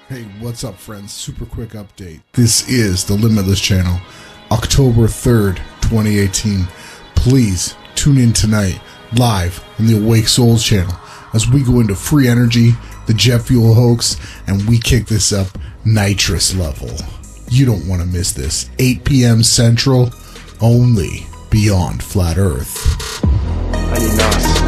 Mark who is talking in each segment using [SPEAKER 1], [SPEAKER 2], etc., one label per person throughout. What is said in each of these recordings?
[SPEAKER 1] Hey, what's up, friends? Super quick update. This is the Limitless channel, October 3rd, 2018. Please tune in tonight, live on the Awake Souls channel, as we go into free energy, the jet fuel hoax, and we kick this up nitrous level. You don't want to miss this. 8 p.m. Central, only Beyond Flat Earth.
[SPEAKER 2] I need NOS.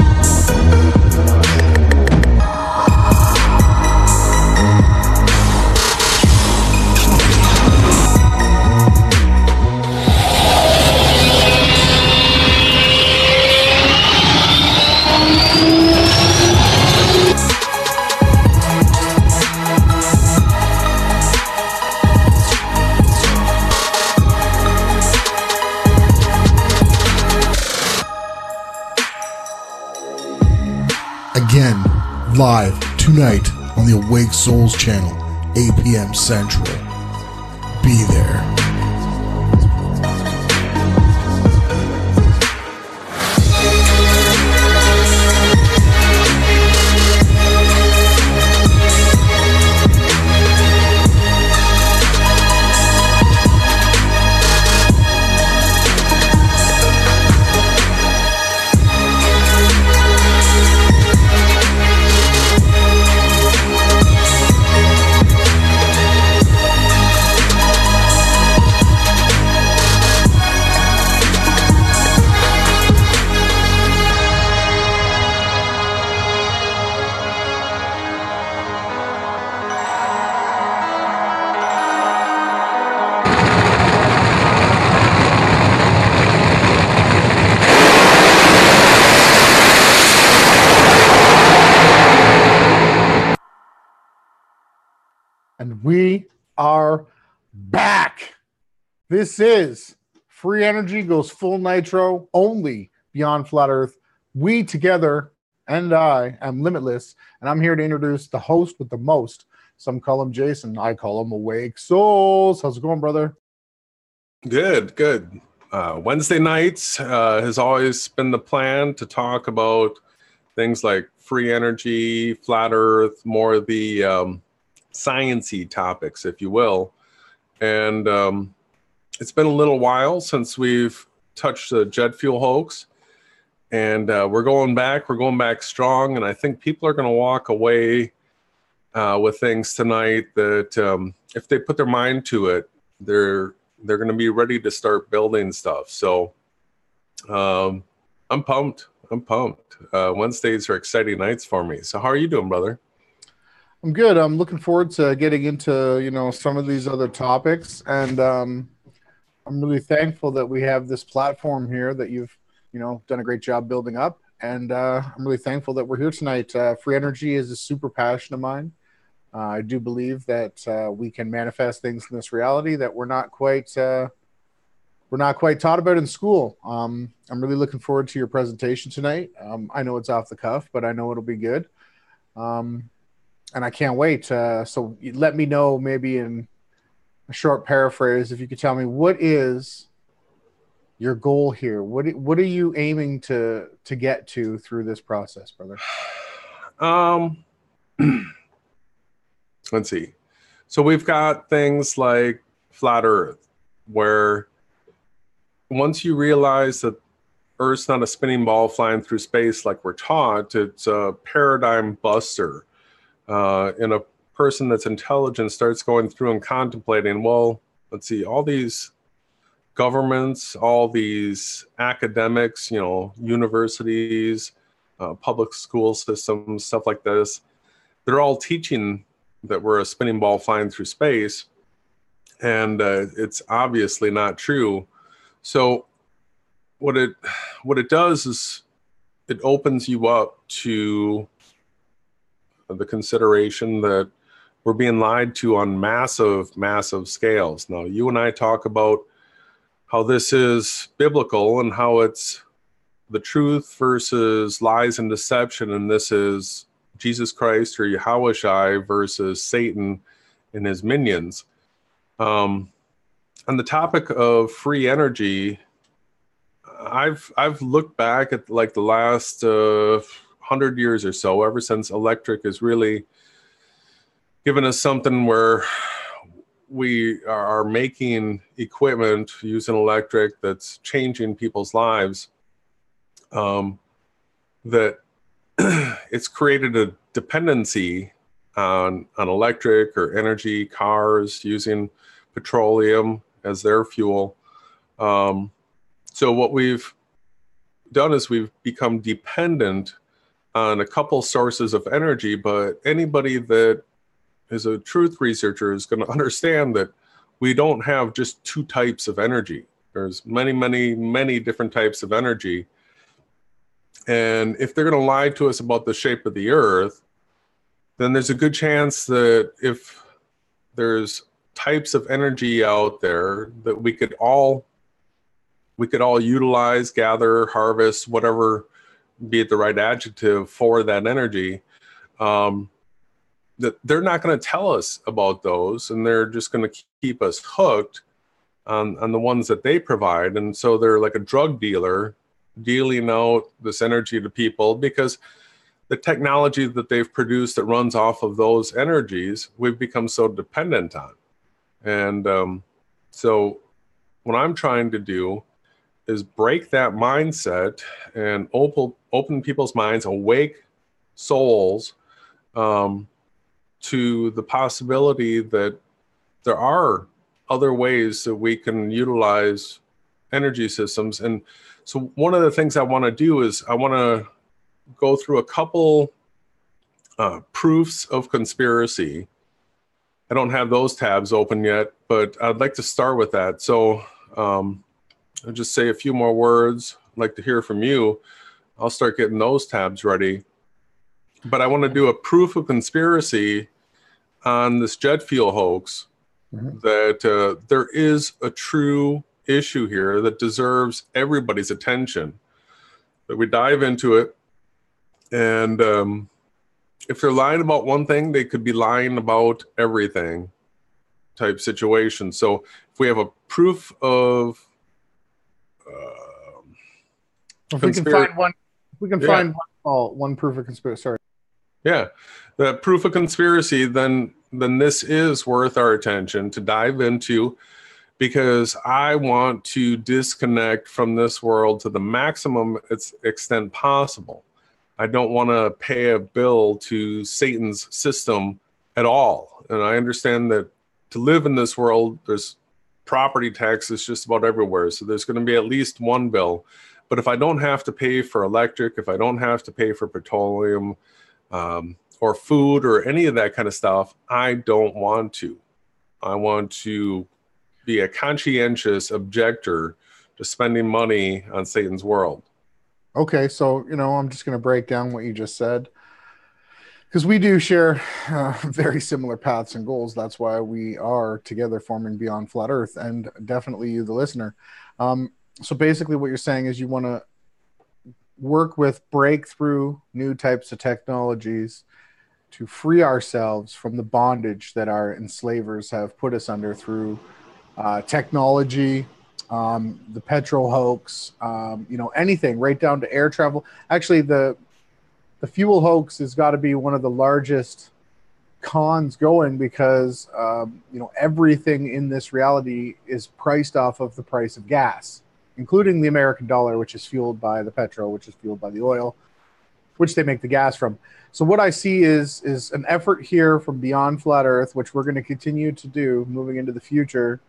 [SPEAKER 1] Again, live tonight on the Awake Souls channel, 8 p.m. Central. Be there.
[SPEAKER 2] And we are back. This is Free Energy Goes Full Nitro, only Beyond Flat Earth. We together, and I am Limitless, and I'm here to introduce the host with the most. Some call him Jason. I call him Awake Souls. How's it going, brother?
[SPEAKER 3] Good, good. Wednesday nights has always been the plan to talk about things like free energy, flat Earth, more of the science-y topics, if you will. And it's been a little while since we've touched the jet fuel hoax. And we're going back strong. And I think people are going to walk away with things tonight that if they put their mind to it, they're going to be ready to start building stuff. So I'm pumped. Wednesdays are exciting nights for me. So how are you doing, brother?
[SPEAKER 2] I'm good. I'm looking forward to getting into, some of these other topics. And I'm really thankful that we have this platform here that you've, done a great job building up. And I'm really thankful that we're here tonight. Free energy is a super passion of mine. I do believe that we can manifest things in this reality that we're not quite taught about in school. I'm really looking forward to your presentation tonight. I know it's off the cuff, but I know it'll be good. And I can't wait. So let me know, maybe in a short paraphrase, if you could tell me, what is your goal here? What are you aiming to get to through this process, brother?
[SPEAKER 3] Let's see. So we've got things like flat Earth, where once you realize that Earth's not a spinning ball flying through space like we're taught, it's a paradigm buster. And a person that's intelligent starts going through and contemplating, well, let's see, all these governments, all these academics, universities, public school systems, stuff like this, they're all teaching that we're a spinning ball flying through space. And it's obviously not true. So what it does is it opens you up to the consideration that we're being lied to on massive scales. Now, you and I talk about how this is biblical and how it's the truth versus lies and deception, and this is Jesus Christ or YaHaWashi versus Satan and his minions. On the topic of free energy, I've looked back at like the last 100 years or so, ever since electric is really given us something where we are making equipment using electric that's changing people's lives, that it's created a dependency on electric or energy, cars using petroleum as their fuel. So what we've done is we've become dependent on a couple sources of energy, but anybody that is a truth researcher is going to understand that we don't have just two types of energy. There's many, many, many different types of energy. And if they're going to lie to us about the shape of the earth, then there's a good chance that if there's types of energy out there that we could all utilize, gather, harvest, whatever, be it the right adjective for that energy, that they're not going to tell us about those, and they're just going to keep us hooked on the ones that they provide. And so they're like a drug dealer dealing out this energy to people, because the technology that they've produced that runs off of those energies, we've become so dependent on. And so what I'm trying to do is break that mindset and open people's minds, awake souls, to the possibility that there are other ways that we can utilize energy systems. And so one of the things I want to do is I want to go through a couple proofs of conspiracy. I don't have those tabs open yet, but I'd like to start with that. So I'll just say a few more words. I'd like to hear from you. I'll start getting those tabs ready. But I want to do a proof of conspiracy on this jet fuel hoax, that there is a true issue here that deserves everybody's attention, that we dive into it. And if they're lying about one thing, they could be lying about everything type situation. So if we have a proof of
[SPEAKER 2] if we can find one, find one proof of conspiracy. Sorry.
[SPEAKER 3] Yeah, the proof of conspiracy, then this is worth our attention to dive into, because I want to disconnect from this world to the maximum extent possible. I don't want to pay a bill to Satan's system at all. And I understand that to live in this world, there's property taxes just about everywhere. So there's going to be at least one bill. But if I don't have to pay for electric, if I don't have to pay for petroleum, or food or any of that kind of stuff, I don't want to. I want to be a conscientious objector to spending money on Satan's world.
[SPEAKER 2] Okay, so, I'm just going to break down what you just said, because we do share very similar paths and goals. That's why we are together forming Beyond Flat Earth, and definitely you, the listener. So basically what you're saying is you want to work with breakthrough new types of technologies to free ourselves from the bondage that our enslavers have put us under through technology, the petrol hoax, anything right down to air travel. Actually, the fuel hoax has got to be one of the largest cons going, because everything in this reality is priced off of the price of gas, including the American dollar, which is fueled by the petrol, which is fueled by the oil, which they make the gas from. So what I see is an effort here from Beyond Flat Earth, which we're going to continue to do moving into the future,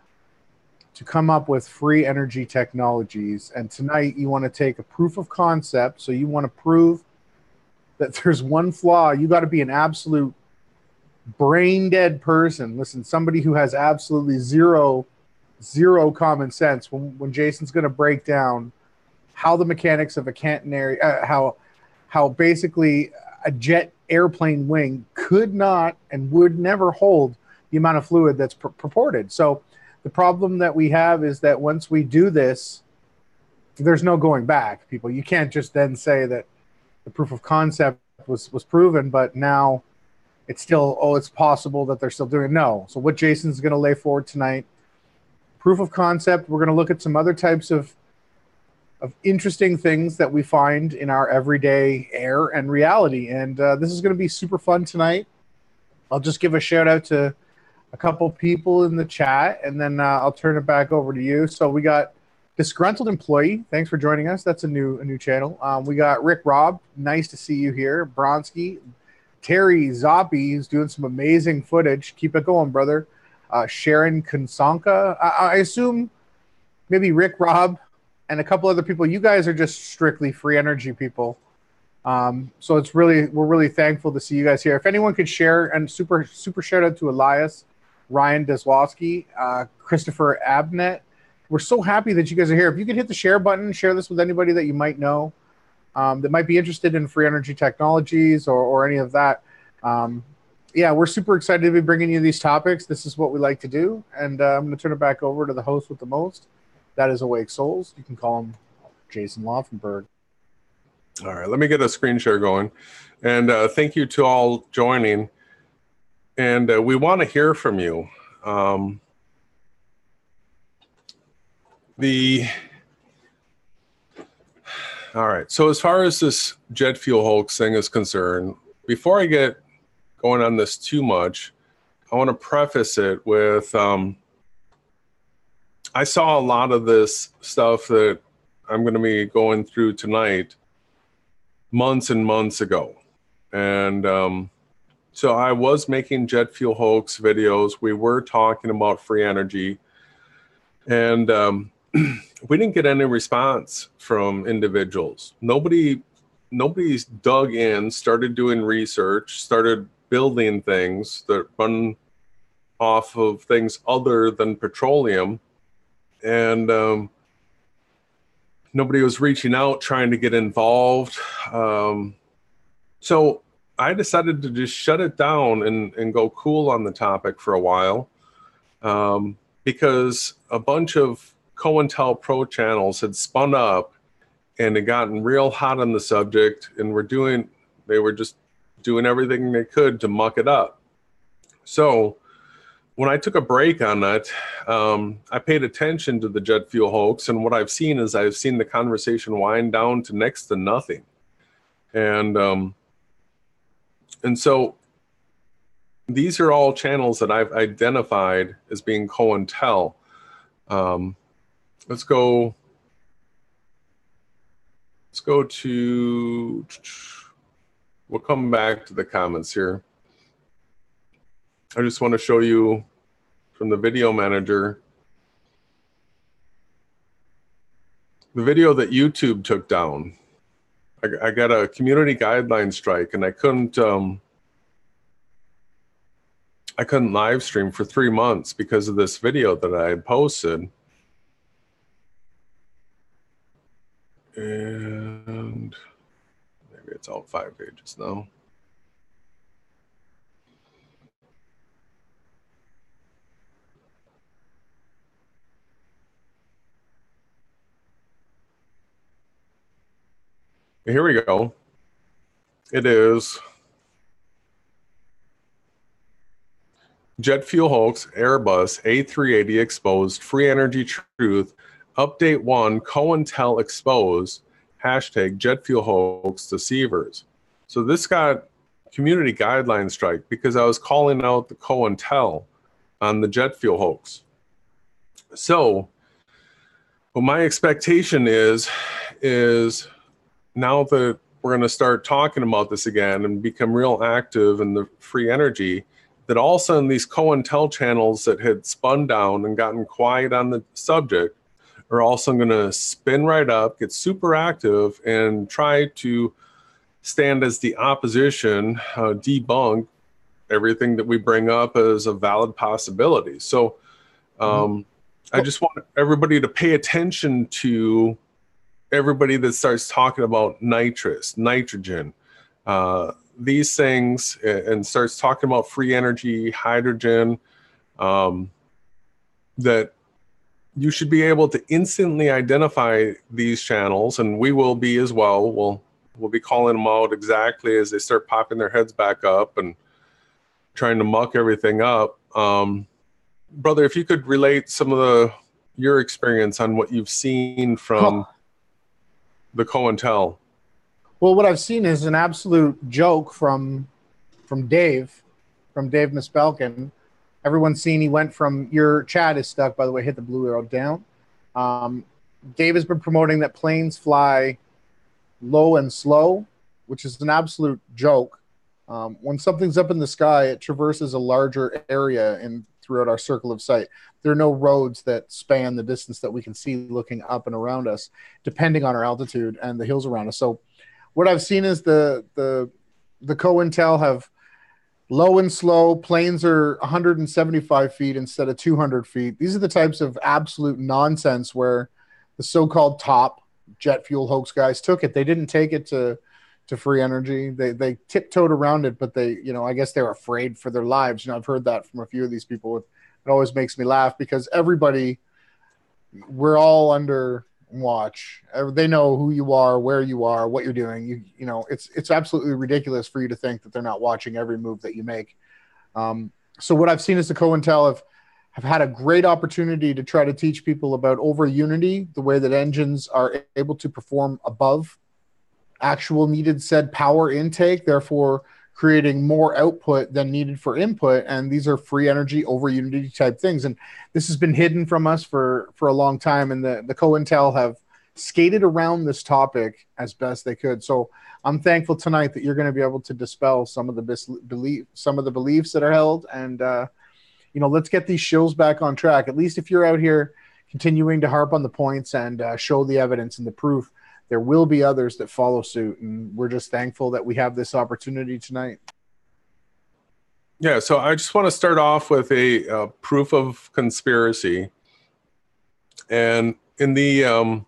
[SPEAKER 2] to come up with free energy technologies. And tonight you want to take a proof of concept. So you want to prove that there's one flaw. You got to be an absolute brain dead person. Listen, somebody who has absolutely zero common sense. When Jason's going to break down how the mechanics of a catenary, how basically a jet airplane wing could not and would never hold the amount of fluid that's purported. So the problem that we have is that once we do this, there's no going back, people. You can't just then say that the proof of concept was proven, but now it's still, it's possible that they're still doing it. No. So what Jason's going to lay forward tonight, proof of concept. We're going to look at some other types of interesting things that we find in our everyday air and reality. And this is going to be super fun tonight. I'll just give a shout out to a couple people in the chat, and then I'll turn it back over to you. So we got Disgruntled Employee. Thanks for joining us. That's a new channel. We got Rick Robb. Nice to see you here. Bronski. Terry Zoppi, who's doing some amazing footage. Keep it going, brother. Sharon Konsonka. I assume maybe Rick Robb and a couple other people. You guys are just strictly free energy people. So we're really thankful to see you guys here. If anyone could share, and super shout out to Elias, Ryan Deswowski, Christopher Abnett. We're so happy that you guys are here. If you could hit the share button, share this with anybody that you might know that might be interested in free energy technologies or any of that. Yeah, we're super excited to be bringing you these topics. This is what we like to do. And I'm going to turn it back over to the host with the most. That is Awake Souls. You can call him Jason Laufenberg.
[SPEAKER 3] All right, let me get a screen share going. And thank you to all joining. And we want to hear from you. All right, so as far as this jet fuel hoax thing is concerned, before I get going on this too much, I want to preface it with I saw a lot of this stuff that I'm going to be going through tonight months and months ago. And so I was making jet fuel hoax videos. We were talking about free energy. And we didn't get any response from individuals. Nobody's dug in, started doing research, started building things that run off of things other than petroleum. And nobody was reaching out, trying to get involved. So I decided to just shut it down and go cool on the topic for a while, because a bunch of COINTELPRO channels had spun up and had gotten real hot on the subject, and they were just doing everything they could to muck it up. So when I took a break on that, I paid attention to the jet fuel hoax, and what I've seen is the conversation wind down to next to nothing. And so these are all channels that I've identified as being COINTEL. Let's go to, we'll come back to the comments here. I just want to show you from the video manager, the video that YouTube took down. I got a community guideline strike, and I couldn't live stream for 3 months because of this video that I had posted. And maybe it's all 5 pages now. Here we go. It is jet fuel hoax, Airbus A380 exposed, free energy truth, update 1, COINTEL exposed, hashtag jet fuel hoax deceivers. So this got community guideline strike because I was calling out the COINTEL on the jet fuel hoax. So what my expectation is now that we're going to start talking about this again and become real active in the free energy, that all of a sudden these COINTEL channels that had spun down and gotten quiet on the subject are also going to spin right up, get super active, and try to stand as the opposition, debunk everything that we bring up as a valid possibility. So I just want everybody to pay attention to everybody that starts talking about nitrous, nitrogen, these things, and starts talking about free energy, hydrogen, that you should be able to instantly identify these channels, and we will be as well. We'll be calling them out exactly as they start popping their heads back up and trying to muck everything up. Brother, if you could relate some of your experience on what you've seen from the COINTEL.
[SPEAKER 2] Well, what I've seen is an absolute joke from Dave from Dave Mispelkin. Everyone's seen he went from, your chat is stuck, by the way, hit the blue arrow down. Dave has been promoting that planes fly low and slow, which is an absolute joke. When something's up in the sky, it traverses a larger area throughout our circle of sight. There are no roads that span the distance that we can see looking up and around us, depending on our altitude and the hills around us. So what I've seen is the COINTEL have low and slow. Planes are 175 feet instead of 200 feet. These are the types of absolute nonsense where the so-called top jet fuel hoax guys took it. They didn't take it to free energy. They tiptoed around it, but they, I guess they're afraid for their lives. I've heard that from a few of these people. It always makes me laugh because we're all under watch. They know who you are, where you are, what you're doing. It's absolutely ridiculous for you to think that they're not watching every move that you make. So what I've seen is the COINTEL have had a great opportunity to try to teach people about over unity, the way that engines are able to perform above actual needed said power intake, therefore creating more output than needed for input. And these are free energy over unity type things. And this has been hidden from us for a long time. And the COINTEL have skated around this topic as best they could. So I'm thankful tonight that you're going to be able to dispel some of the beliefs that are held. And, let's get these shows back on track. At least if you're out here continuing to harp on the points and show the evidence and the proof, there will be others that follow suit. And we're just thankful that we have this opportunity tonight.
[SPEAKER 3] Yeah, so I just want to start off with a proof of conspiracy. And in the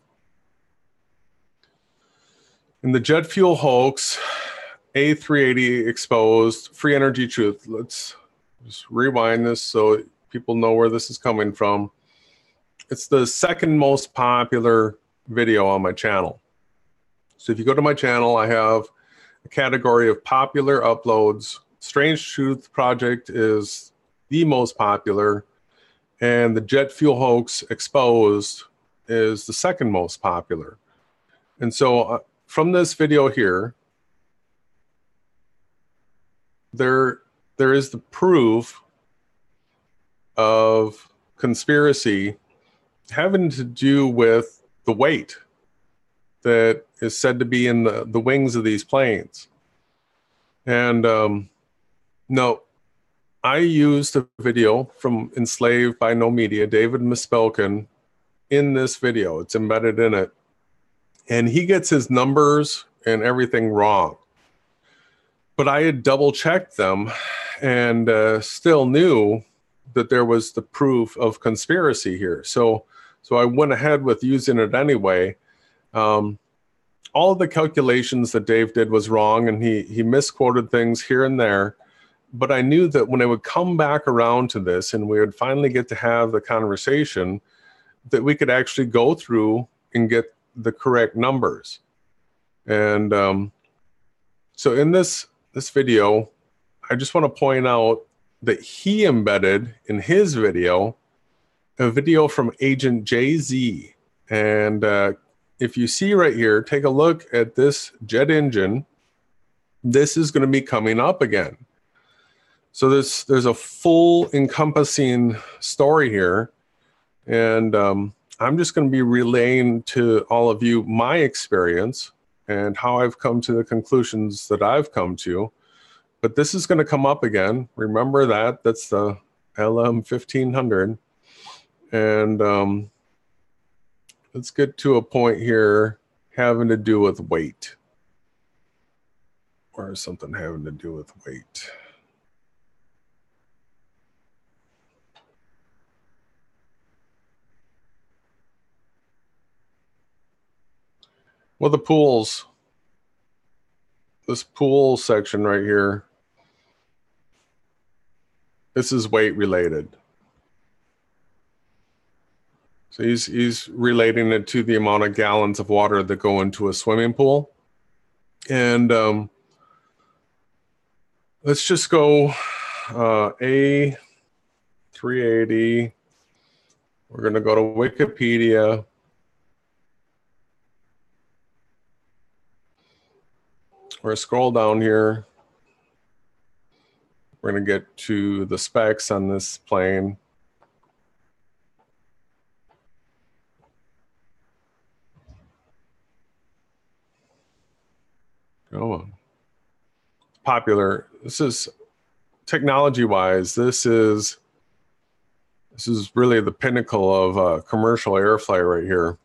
[SPEAKER 3] jet fuel hoax, A380 exposed free energy truth. Let's just rewind this so people know where this is coming from. It's the second most popular video on my channel. So if you go to my channel, I have a category of popular uploads. Strange Truth Project is the most popular, and the jet fuel hoax exposed is the second most popular. And so from this video here, there is the proof of conspiracy having to do with the weight that is said to be in the wings of these planes. And no, I used a video from Enslaved by No Media, David Mispelkin, in this video. It's embedded in it. And he gets his numbers and everything wrong. But I had double checked them and still knew that there was the proof of conspiracy here. So I went ahead with using it anyway. All of the calculations that Dave did was wrong, and he misquoted things here and there. But I knew that when I would come back around to this and we would finally get to have the conversation, that we could actually go through and get the correct numbers. And so in this video, I just want to point out that he embedded in his video a video from Agent JZ. And if you see right here, take a look at this jet engine. This is going to be coming up again. So there's a full encompassing story here. And I'm just going to be relaying to all of you my experience and how I've come to the conclusions that I've come to. But this is going to come up again. Remember that. That's the LM 1500. And let's get to a point here having to do with weight. Or something having to do with weight. Well, the pools. This pool section right here. This is weight related. So he's relating it to the amount of gallons of water that go into a swimming pool. And let's just go A380. We're going to go to Wikipedia. We're going to scroll down here. We're going to get to the specs on this plane. Go on. Popular. This is technology-wise. This is really the pinnacle of commercial airflight right here.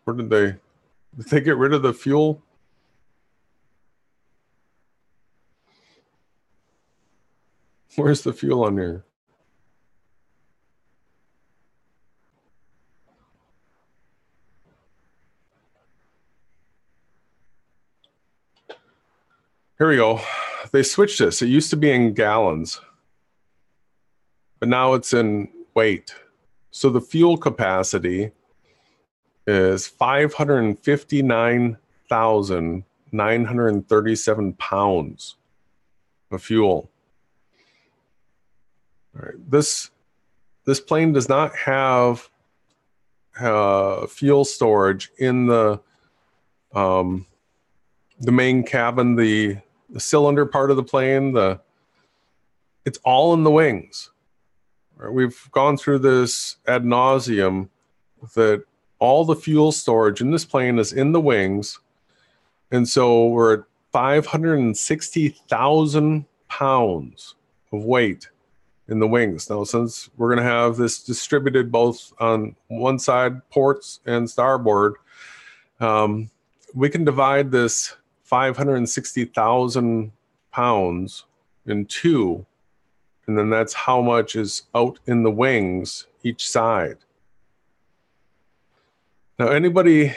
[SPEAKER 3] Where did they get rid of the fuel? Where's the fuel on here? Here we go. They switched this. It used to be in gallons, but now it's in weight. So the fuel capacity is 559,937 pounds of fuel. All right. This plane does not have fuel storage in the main cabin, the cylinder part of the plane. It's all in the wings. Right? We've gone through this ad nauseum that all the fuel storage in this plane is in the wings. And so we're at 560,000 pounds of weight in the wings. Now, since we're going to have this distributed both on one side, ports and starboard, we can divide this 560,000 pounds in two, and then that's how much is out in the wings each side. Now, anybody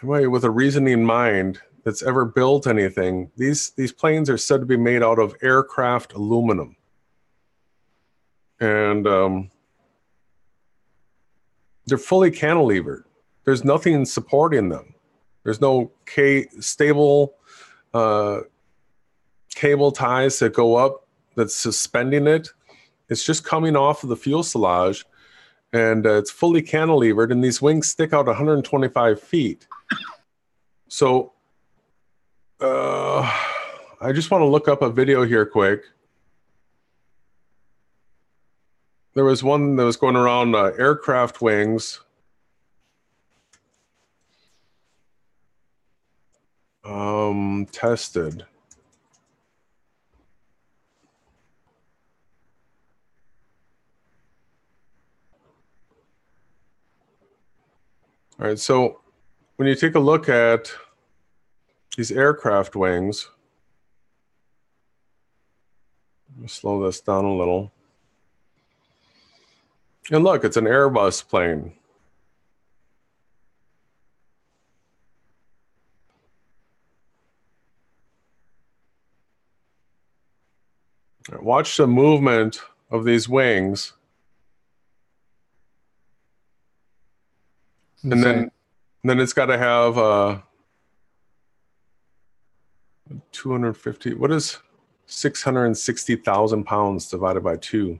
[SPEAKER 3] with a reasoning mind that's ever built anything, these planes are said to be made out of aircraft aluminum. And they're fully cantilevered. There's nothing supporting them. There's no stable cable ties that go up that's suspending it. It's just coming off of the fuselage, and it's fully cantilevered, and these wings stick out 125 feet. So I just want to look up a video here quick. There was one that was going around aircraft wings. Tested. All right, so when you take a look at these aircraft wings, let me slow this down a little. And look, it's an Airbus plane. Watch the movement of these wings. And then it's got to have 250. What is 660,000 pounds divided by 2?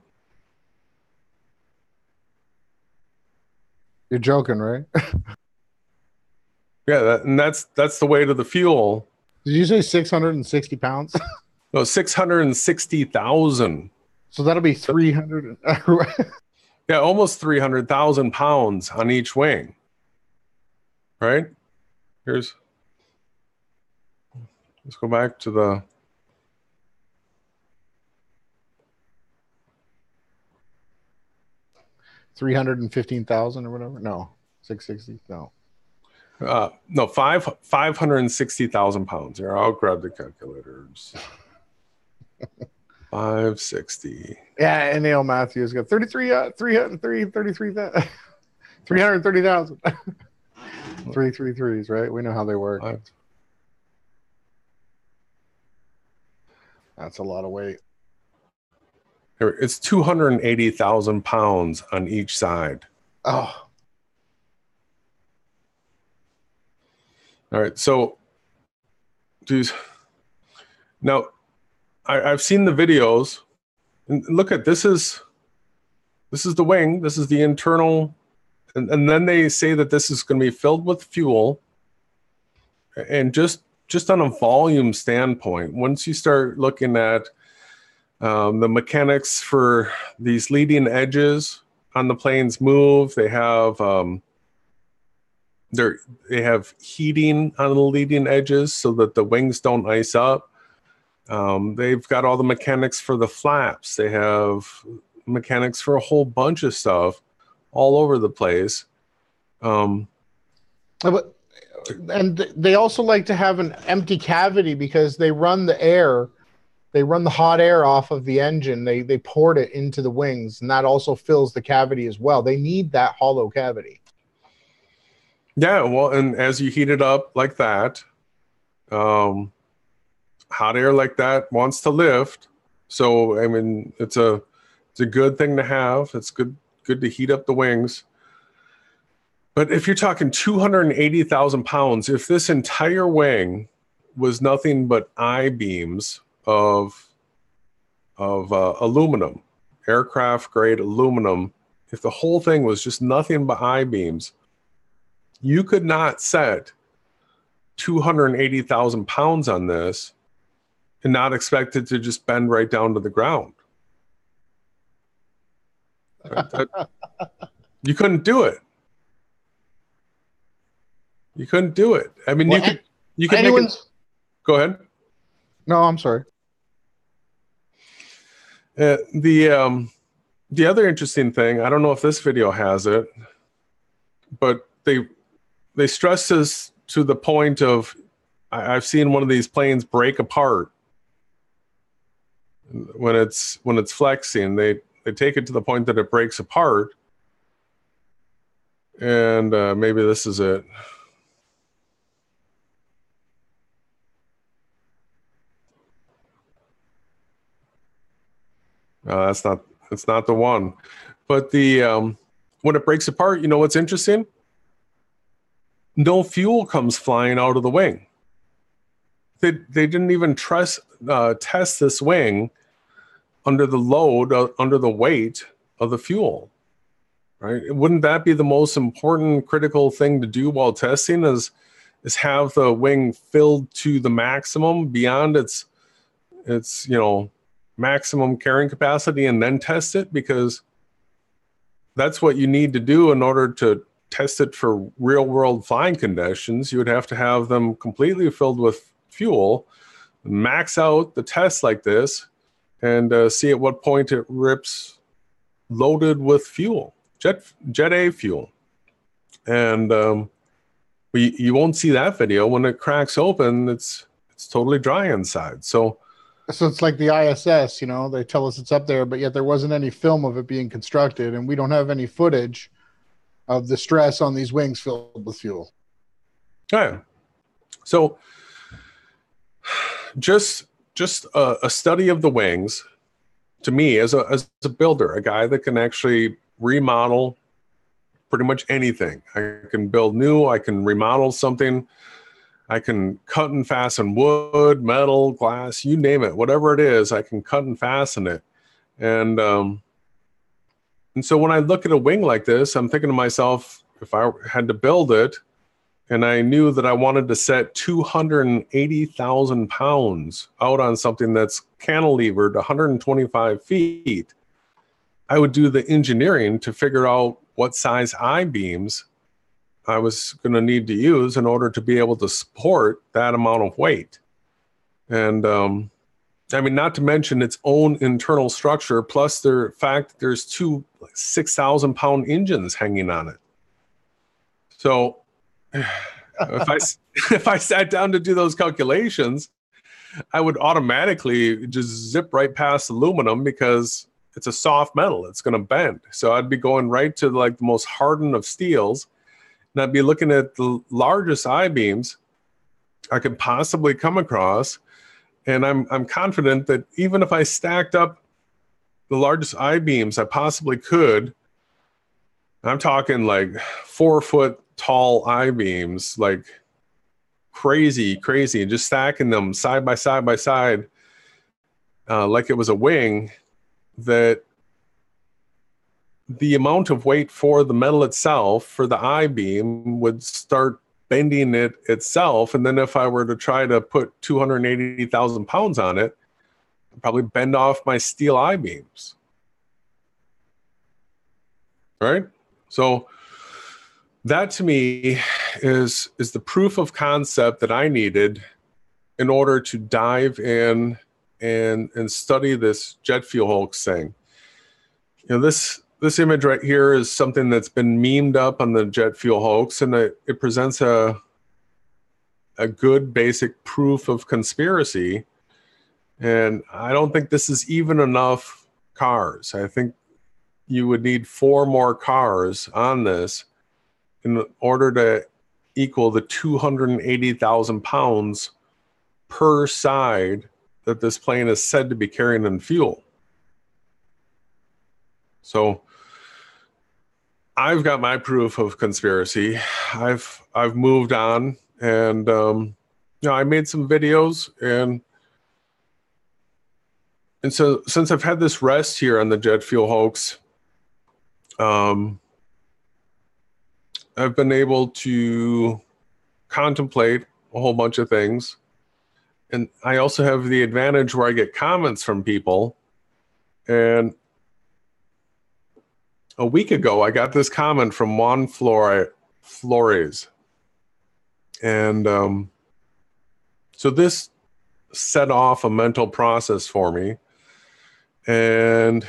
[SPEAKER 2] You're joking, right?
[SPEAKER 3] Yeah, that's the weight of the fuel.
[SPEAKER 2] Did you say 660 pounds?
[SPEAKER 3] No, 660,000.
[SPEAKER 2] So that'll be 300.
[SPEAKER 3] Yeah, almost 300,000 pounds on each wing. Right? Let's go back to the.
[SPEAKER 2] $315,000 or whatever. No, 660. No.
[SPEAKER 3] No, 560,000 pounds. Here, I'll grab the calculators. 560.
[SPEAKER 2] Yeah, and Neil Matthews got 330,000. 333s, right? We know how they work. That's a lot of weight.
[SPEAKER 3] Here, it's 280,000 pounds on each side.
[SPEAKER 2] Oh.
[SPEAKER 3] All right, so now I've seen the videos, and look at this is the wing. This is the internal And then they say that this is going to be filled with fuel. And just on a volume standpoint, once you start looking at the mechanics for these leading edges on the planes move, they have they have heating on the leading edges so that the wings don't ice up. They've got all the mechanics for the flaps. They have mechanics for a whole bunch of stuff all over the place.
[SPEAKER 2] And they also like to have an empty cavity because they run the air, they run the hot air off of the engine. They port it into the wings, and that also fills the cavity as well. They need that hollow cavity.
[SPEAKER 3] Yeah, well, and as you heat it up like that, hot air like that wants to lift. So I mean, it's a good thing to have. It's good to heat up the wings. But if you're talking 280,000 pounds, if this entire wing was nothing but I-beams of aluminum, aircraft grade aluminum, if the whole thing was just nothing but I-beams, you could not set 280,000 pounds on this and not expect it to just bend right down to the ground. You couldn't do it. You couldn't do it. I mean,
[SPEAKER 2] well,
[SPEAKER 3] you could make it. Go ahead.
[SPEAKER 2] No, I'm sorry.
[SPEAKER 3] The other interesting thing, I don't know if this video has it, but they stress this to the point of, I've seen one of these planes break apart when it's flexing. They take it to the point that it breaks apart, and maybe this is it. That's not the one. But when it breaks apart, you know what's interesting? No fuel comes flying out of the wing. They didn't even test this wing under the load, under the weight of the fuel, right? Wouldn't that be the most important critical thing to do while testing is have the wing filled to the maximum beyond its maximum carrying capacity, and then test it? Because that's what you need to do in order to test it for real world flying conditions. You would have to have them completely filled with fuel, max out the test like this, and see at what point it rips loaded with fuel, jet A fuel. And you won't see that video. When it cracks open, it's totally dry inside. So
[SPEAKER 2] it's like the ISS, they tell us it's up there, but yet there wasn't any film of it being constructed, and we don't have any footage of the stress on these wings filled with fuel.
[SPEAKER 3] Yeah. So just a study of the wings, to me, as a builder, a guy that can actually remodel pretty much anything. I can build new, I can remodel something, I can cut and fasten wood, metal, glass, you name it, whatever it is, I can cut and fasten it. And so when I look at a wing like this, I'm thinking to myself, if I had to build it and I knew that I wanted to set 280,000 pounds out on something that's cantilevered 125 feet, I would do the engineering to figure out what size I-beams I was going to need to use in order to be able to support that amount of weight. And I mean, not to mention its own internal structure, plus the fact that there's two 6,000 pound engines hanging on it. So if I sat down to do those calculations, I would automatically just zip right past aluminum because it's a soft metal. It's going to bend. So I'd be going right to like the most hardened of steels. And I'd be looking at the largest I-beams I could possibly come across. And I'm confident that even if I stacked up the largest I-beams I possibly could, I'm talking like 4 foot tall I-beams, like crazy, just stacking them side by side by side, like it was a wing, that the amount of weight for the metal itself, for the I-beam, would start bending it itself. And then if I were to try to put 280,000 pounds on it, I'd probably bend off my steel I-beams. Right? So that to me is the proof of concept that I needed in order to dive in and study this jet fuel hoax thing. You know, this image right here is something that's been memed up on the jet fuel hoax, and it presents a good basic proof of conspiracy. And I don't think this is even enough cars. I think you would need 4 more cars on this in order to equal the 280,000 pounds per side that this plane is said to be carrying in fuel. So I've got my proof of conspiracy. I've moved on, and you know, I made some videos, and so since I've had this rest here on the jet fuel hoax, I've been able to contemplate a whole bunch of things. And I also have the advantage where I get comments from people. And a week ago, I got this comment from Juan Flores. And so this set off a mental process for me. And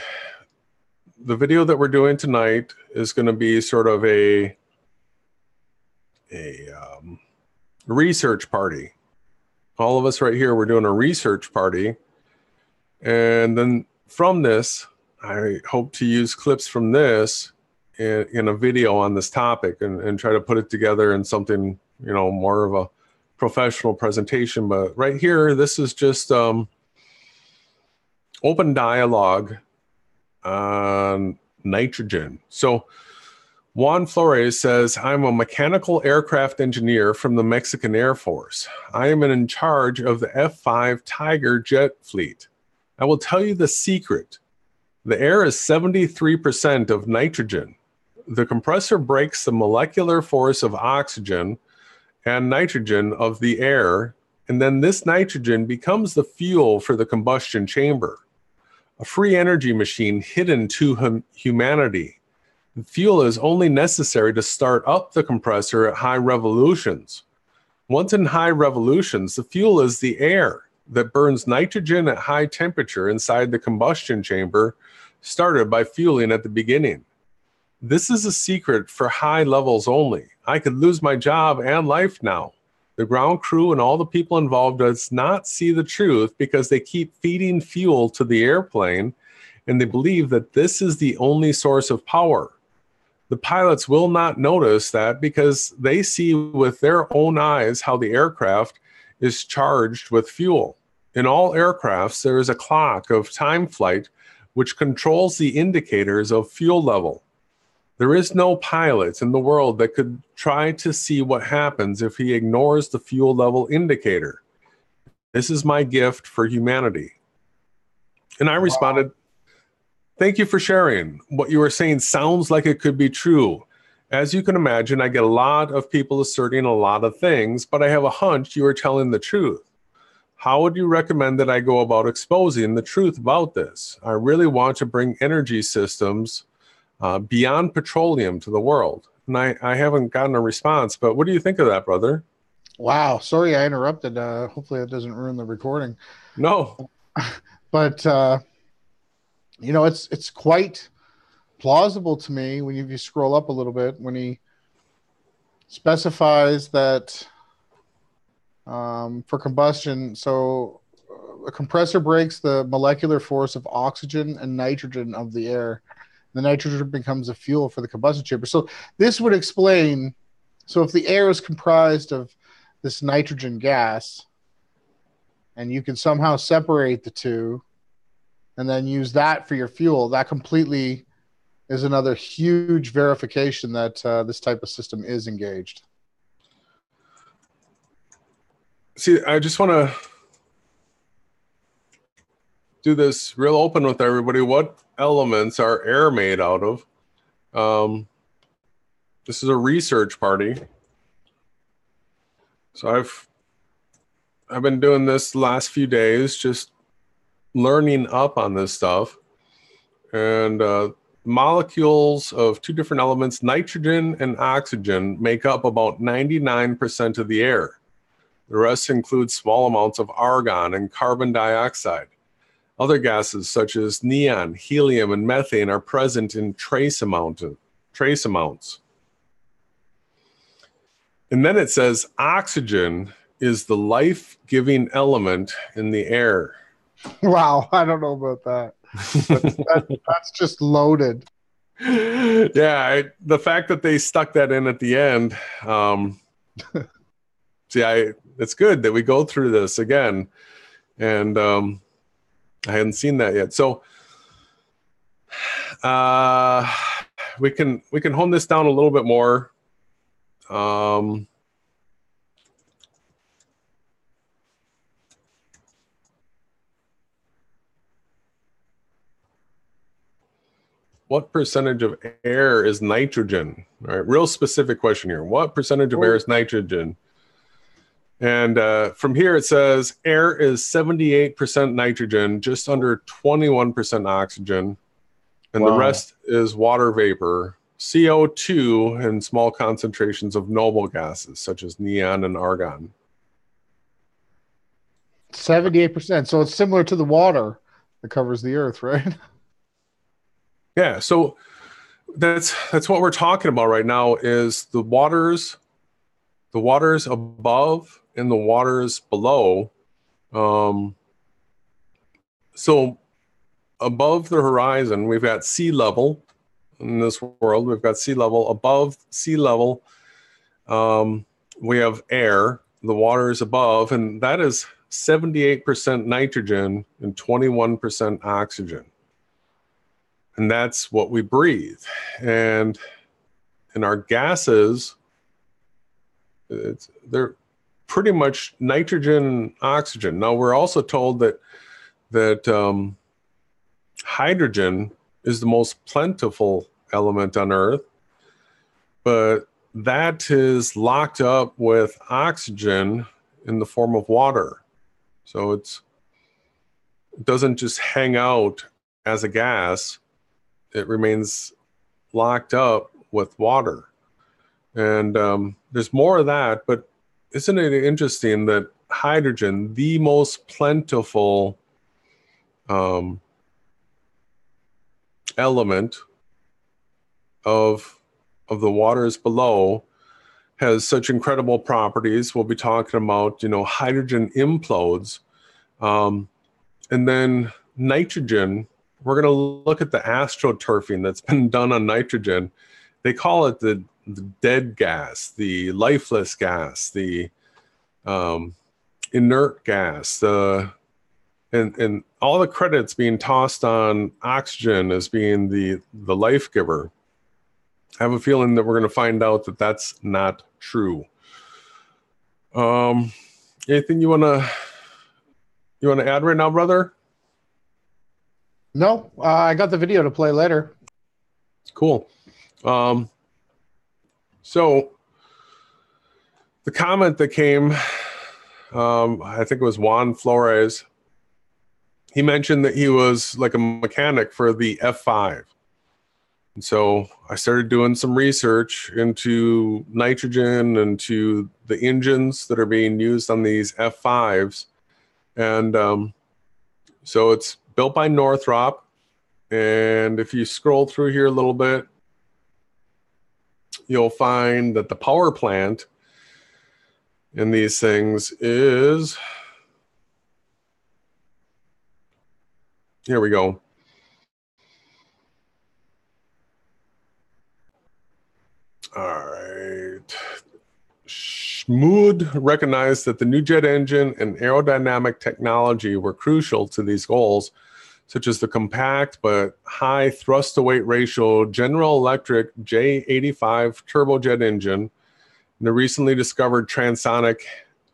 [SPEAKER 3] the video that we're doing tonight is going to be sort of a research party. All of us right here, we're doing a research party. And then from this, I hope to use clips from this in a video on this topic and try to put it together in something, you know, more of a professional presentation. But right here, this is just open dialogue on nitrogen. So Juan Flores says, I'm a mechanical aircraft engineer from the Mexican Air Force. I am in charge of the F-5 Tiger jet fleet. I will tell you the secret. The air is 73% of nitrogen. The compressor breaks the molecular force of oxygen and nitrogen of the air, and then this nitrogen becomes the fuel for the combustion chamber. A free energy machine hidden to humanity. The fuel is only necessary to start up the compressor at high revolutions. Once in high revolutions, the fuel is the air that burns nitrogen at high temperature inside the combustion chamber, started by fueling at the beginning. This is a secret for high levels only. I could lose my job and life now. The ground crew and all the people involved does not see the truth because they keep feeding fuel to the airplane, and they believe that this is the only source of power. The pilots will not notice that because they see with their own eyes how the aircraft is charged with fuel. In all aircrafts, there is a clock of time flight which controls the indicators of fuel level. There is no pilot in the world that could try to see what happens if he ignores the fuel level indicator. This is my gift for humanity. And I responded, thank you for sharing. What you were saying sounds like it could be true. As you can imagine, I get a lot of people asserting a lot of things, but I have a hunch you are telling the truth. How would you recommend that I go about exposing the truth about this? I really want to bring energy systems beyond petroleum to the world. And I haven't gotten a response, but what do you think of that, brother?
[SPEAKER 2] Wow. Sorry I interrupted. Hopefully that doesn't ruin the recording.
[SPEAKER 3] No.
[SPEAKER 2] But, you know, it's quite plausible to me when you scroll up a little bit, when he specifies that for combustion, so a compressor breaks the molecular force of oxygen and nitrogen of the air. The nitrogen becomes a fuel for the combustion chamber. So this would explain, so if the air is comprised of this nitrogen gas, and you can somehow separate the two and then use that for your fuel, that completely is another huge verification that this type of system is engaged.
[SPEAKER 3] See, I just want to do this real open with everybody. What elements are air made out of? This is a research party. So I've been doing this the last few days, just learning up on this stuff. And molecules of two different elements, nitrogen and oxygen, make up about 99% of the air. The rest includes small amounts of argon and carbon dioxide. Other gases such as neon, helium, and methane are present in trace amounts. And then it says oxygen is the life-giving element in the air.
[SPEAKER 2] Wow, I don't know about that. That's just loaded.
[SPEAKER 3] Yeah, the fact that they stuck that in at the end. It's good that we go through this again, and I hadn't seen that yet. So we can hone this down a little bit more. What percentage of air is nitrogen? All right, real specific question here. What percentage of air is nitrogen? And from here it says air is 78% nitrogen, just under 21% oxygen, and the rest is water vapor, CO2, and small concentrations of noble gases such as neon and argon.
[SPEAKER 2] 78%. So it's similar to the water that covers the earth, right?
[SPEAKER 3] Yeah, so that's what we're talking about right now is the waters above and the waters below. So above the horizon, we've got sea level in this world. We've got sea level. Above sea level, we have air. The water is above, and that is 78% nitrogen and 21% oxygen. And that's what we breathe. And in our gases, they're pretty much nitrogen and oxygen. Now, we're also told that hydrogen is the most plentiful element on Earth, but that is locked up with oxygen in the form of water. So it doesn't just hang out as a gas. It remains locked up with water. And there's more of that, but isn't it interesting that hydrogen, the most plentiful element of the waters below, has such incredible properties? We'll be talking about, hydrogen implodes. And then nitrogen, we're going to look at the astroturfing that's been done on nitrogen. They call it the dead gas, the lifeless gas, the inert gas, and all the credits being tossed on oxygen as being the life giver. I have a feeling that we're going to find out that that's not true. Anything you want to add right now, brother?
[SPEAKER 2] No, I got the video to play later.
[SPEAKER 3] Cool. So the comment that came, I think it was Juan Flores. He mentioned that he was like a mechanic for the F5. And so I started doing some research into nitrogen and to the engines that are being used on these F5s. And so it's built by Northrop. And if you scroll through here a little bit, you'll find that the power plant in these things is, here we go. All right. Schmood recognized that the new jet engine and aerodynamic technology were crucial to these goals, such as the compact but high thrust-to-weight ratio General Electric J85 turbojet engine and the recently discovered transonic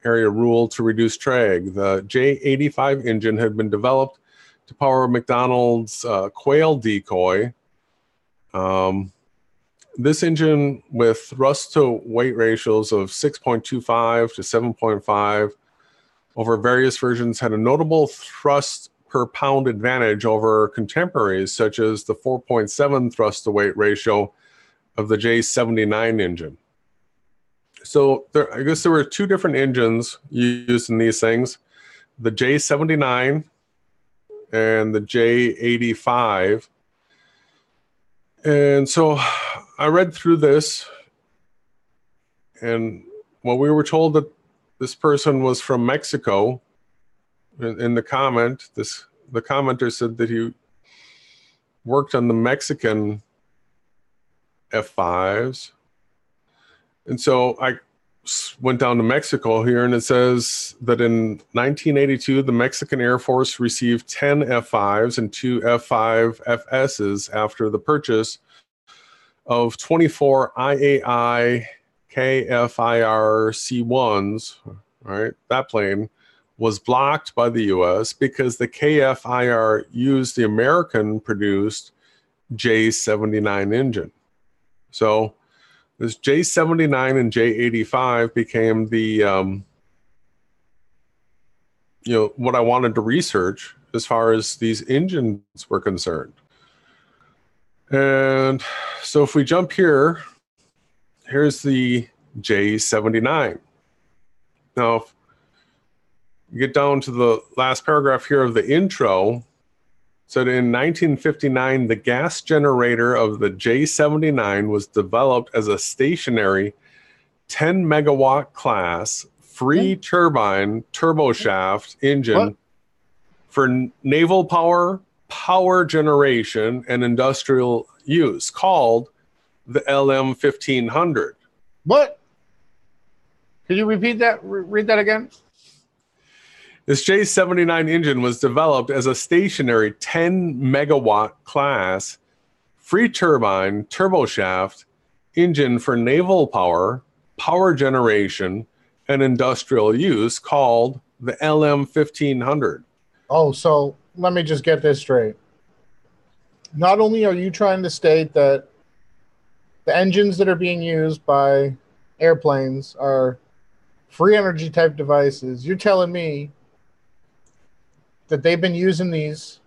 [SPEAKER 3] area rule to reduce drag. The J85 engine had been developed to power McDonald's quail decoy. This engine with thrust to weight ratios of 6.25 to 7.5 over various versions had a notable thrust per pound advantage over contemporaries, such as the 4.7 thrust to weight ratio of the J79 engine. So I guess there were two different engines used in these things, the J79 and the J85. And so I read through this, and when we were told that this person was from Mexico, in the comment, the commenter said that he worked on the Mexican F5s. And so I went down to Mexico here, and it says that in 1982, the Mexican Air Force received 10 F5s and 2 F5 FSs after the purchase of 24 IAI KFIR C1s. All right, that plane was blocked by the US because the KFIR used the American-produced J79 engine. So this J79 and J85 became the, what I wanted to research as far as these engines were concerned. And so if we jump here, here's the J79. Now, if you get down to the last paragraph here of the intro, said in 1959, the gas generator of the J79 was developed as a stationary 10 megawatt class free turbine turboshaft engine for naval power, power generation, and industrial use, called the LM 1500.
[SPEAKER 2] What? Could you repeat that? Read that again?
[SPEAKER 3] This J79 engine was developed as a stationary 10 megawatt class free turbine turboshaft engine for naval power, power generation, and industrial use, called the LM 1500.
[SPEAKER 2] Oh, so let me just get this straight. Not only are you trying to state that the engines that are being used by airplanes are free energy type devices, you're telling me that they've been using these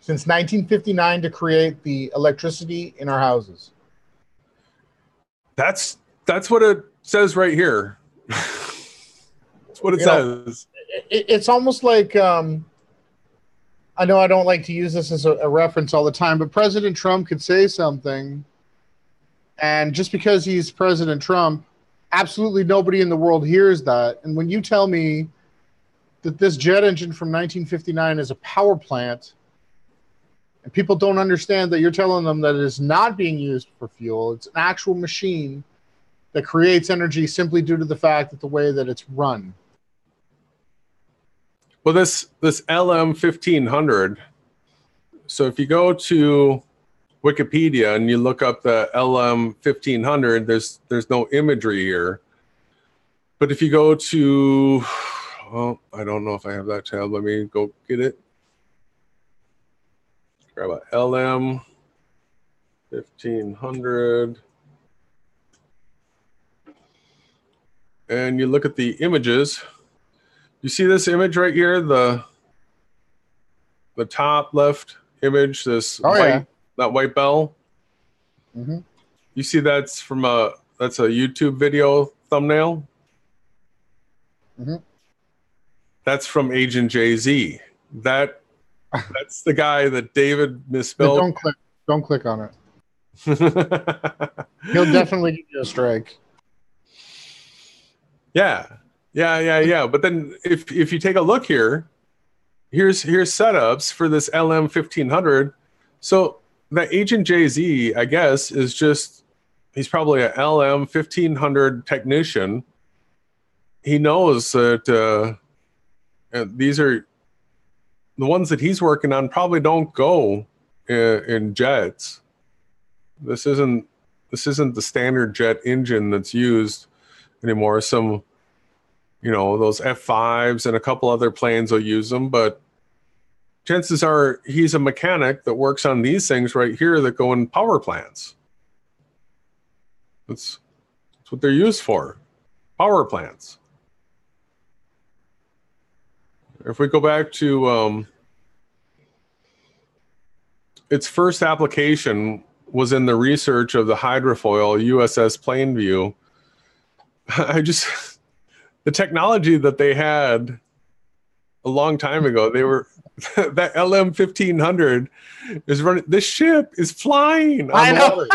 [SPEAKER 2] since 1959 to create the electricity in our houses.
[SPEAKER 3] That's what it says right here. That's what it says.
[SPEAKER 2] It's almost like, I know I don't like to use this as a reference all the time, but President Trump could say something, and just because he's President Trump, absolutely nobody in the world hears that. And when you tell me that this jet engine from 1959 is a power plant, and people don't understand that you're telling them that it is not being used for fuel, it's an actual machine that creates energy simply due to the fact that the way that it's run.
[SPEAKER 3] Well, this LM 1500, so if you go to Wikipedia and you look up the LM 1500, there's no imagery here. But if you go to, well, I don't know if I have that tab. Let me go get it. Grab a LM 1500. And you look at the images. You see this image right here, the top left image, this that white bell.
[SPEAKER 2] Mm-hmm.
[SPEAKER 3] You see that's a YouTube video thumbnail.
[SPEAKER 2] Mm-hmm.
[SPEAKER 3] That's from Agent Jay-Z. That's the guy that David misspelled.
[SPEAKER 2] Don't click on it. He'll definitely give you a strike.
[SPEAKER 3] Yeah. But then if you take a look here, here's setups for this LM 1500. So the Agent Jay-Z, I guess, he's probably a LM 1500 technician. He knows that these are the ones that he's working on, probably don't go in jets. This isn't the standard jet engine that's used anymore. Some, those F5s and a couple other planes will use them, but chances are he's a mechanic that works on these things right here that go in power plants. That's what they're used for. Power plants. If we go back to its first application was in the research of the hydrofoil USS Plainview. The technology that they had a long time ago, they were that LM 1500 is running. This ship is flying on the water.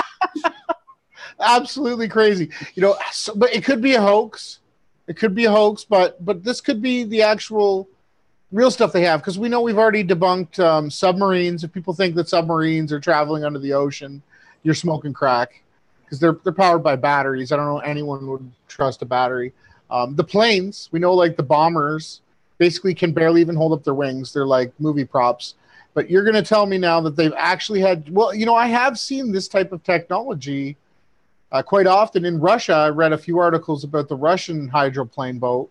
[SPEAKER 2] Absolutely crazy. You know, but it could be a hoax. It could be a hoax, but this could be the actual real stuff they have, because we know we've already debunked submarines. If people think that submarines are traveling under the ocean, you're smoking crack, because they're powered by batteries. I don't know anyone would trust a battery. The planes, we know, like the bombers, basically can barely even hold up their wings. They're like movie props. But you're going to tell me now that they've actually had, well, you know, I have seen this type of technology quite often in Russia. I read a few articles about the Russian hydroboat.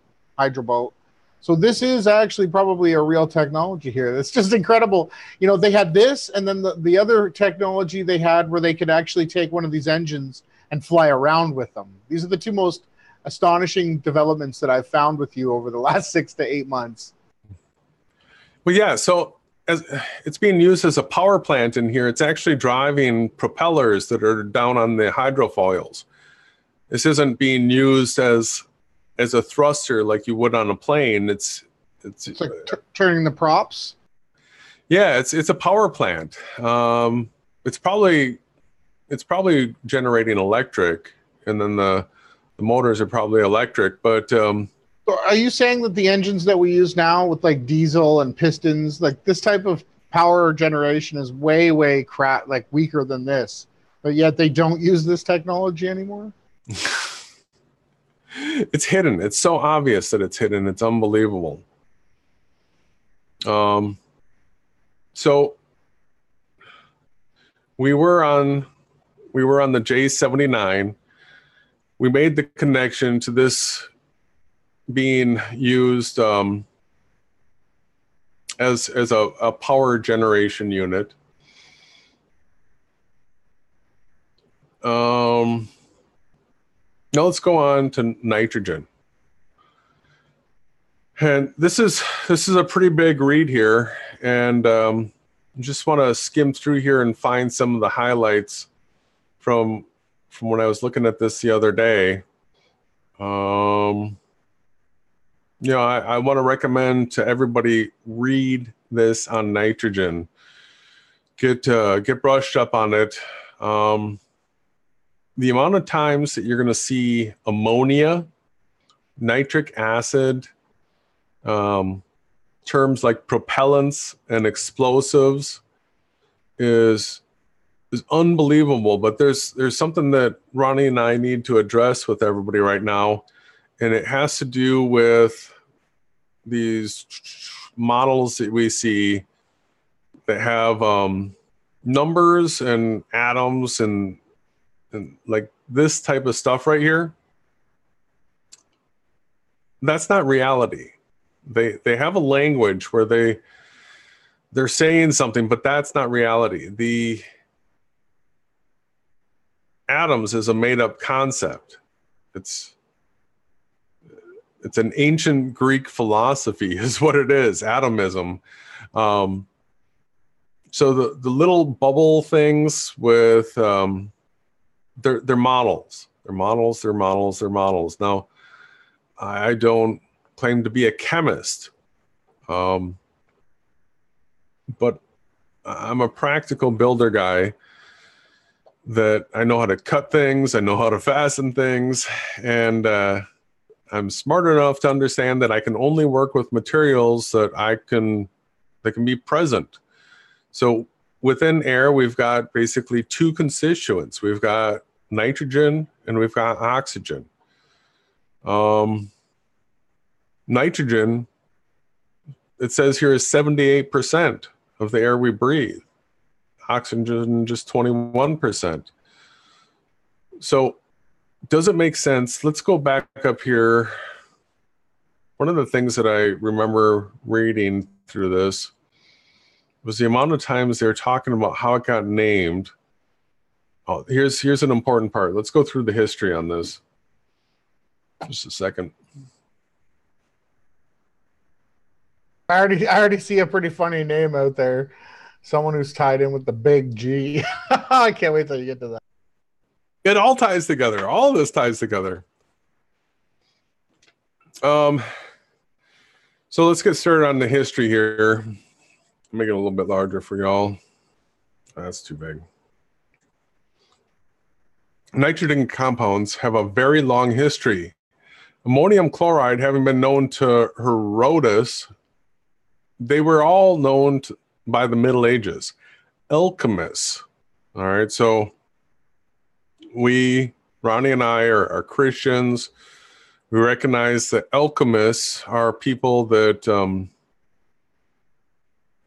[SPEAKER 2] So this is actually probably a real technology here. It's just incredible. You know, they had this, and then the other technology they had where they could actually take one of these engines and fly around with them. These are the two most astonishing developments that I've found with you over the last 6 to 8 months.
[SPEAKER 3] Well, yeah. So as it's being used as a power plant in here, it's actually driving propellers that are down on the hydrofoils. This isn't being used as a thruster like you would on a plane. It's
[SPEAKER 2] like turning the props.
[SPEAKER 3] Yeah, it's a power plant. It's probably generating electric, and then the motors are probably electric. But
[SPEAKER 2] are you saying that the engines that we use now with like diesel and pistons, like this type of power generation is way weaker than this, but yet they don't use this technology anymore?
[SPEAKER 3] It's hidden. It's so obvious that it's hidden. It's unbelievable. So we were on the J79. We made the connection to this being used as a power generation unit. Now let's go on to nitrogen. And this is a pretty big read here, and just want to skim through here and find some of the highlights from when I was looking at this the other day. You know, I want to recommend to everybody read this on nitrogen. Get brushed up on it. The amount of times that you're going to see ammonia, nitric acid, terms like propellants and explosives is unbelievable. But there's something that Ronnie and I need to address with everybody right now, and it has to do with these models that we see that have numbers and atoms and like this type of stuff right here. That's not reality. They have a language where they're saying something, but that's not reality. The atoms is a made-up concept. It's an ancient Greek philosophy is what it is, atomism. So the little bubble things with they're models. They're models. Now, I don't claim to be a chemist, but I'm a practical builder guy that I know how to cut things, I know how to fasten things, and I'm smart enough to understand that I can only work with materials that can be present. So within air, we've got basically two constituents. We've got nitrogen and we've got oxygen. Nitrogen, it says here, is 78% of the air we breathe. Oxygen, just 21%. So does it make sense? Let's go back up here. One of the things that I remember reading through this was the amount of times they were talking about how it got named. Oh, here's an important part. Let's go through the history on this. Just a second.
[SPEAKER 2] I already see a pretty funny name out there. Someone who's tied in with the big G. I can't wait till you get to that.
[SPEAKER 3] It all ties together. All of this ties together. So let's get started on the history here. Make it a little bit larger for y'all. That's too big. Nitrogen compounds have a very long history. Ammonium chloride having been known to Herodotus, they were all known by the Middle Ages. Alchemists. All right, so Ronnie and I are Christians. We recognize that alchemists are people that,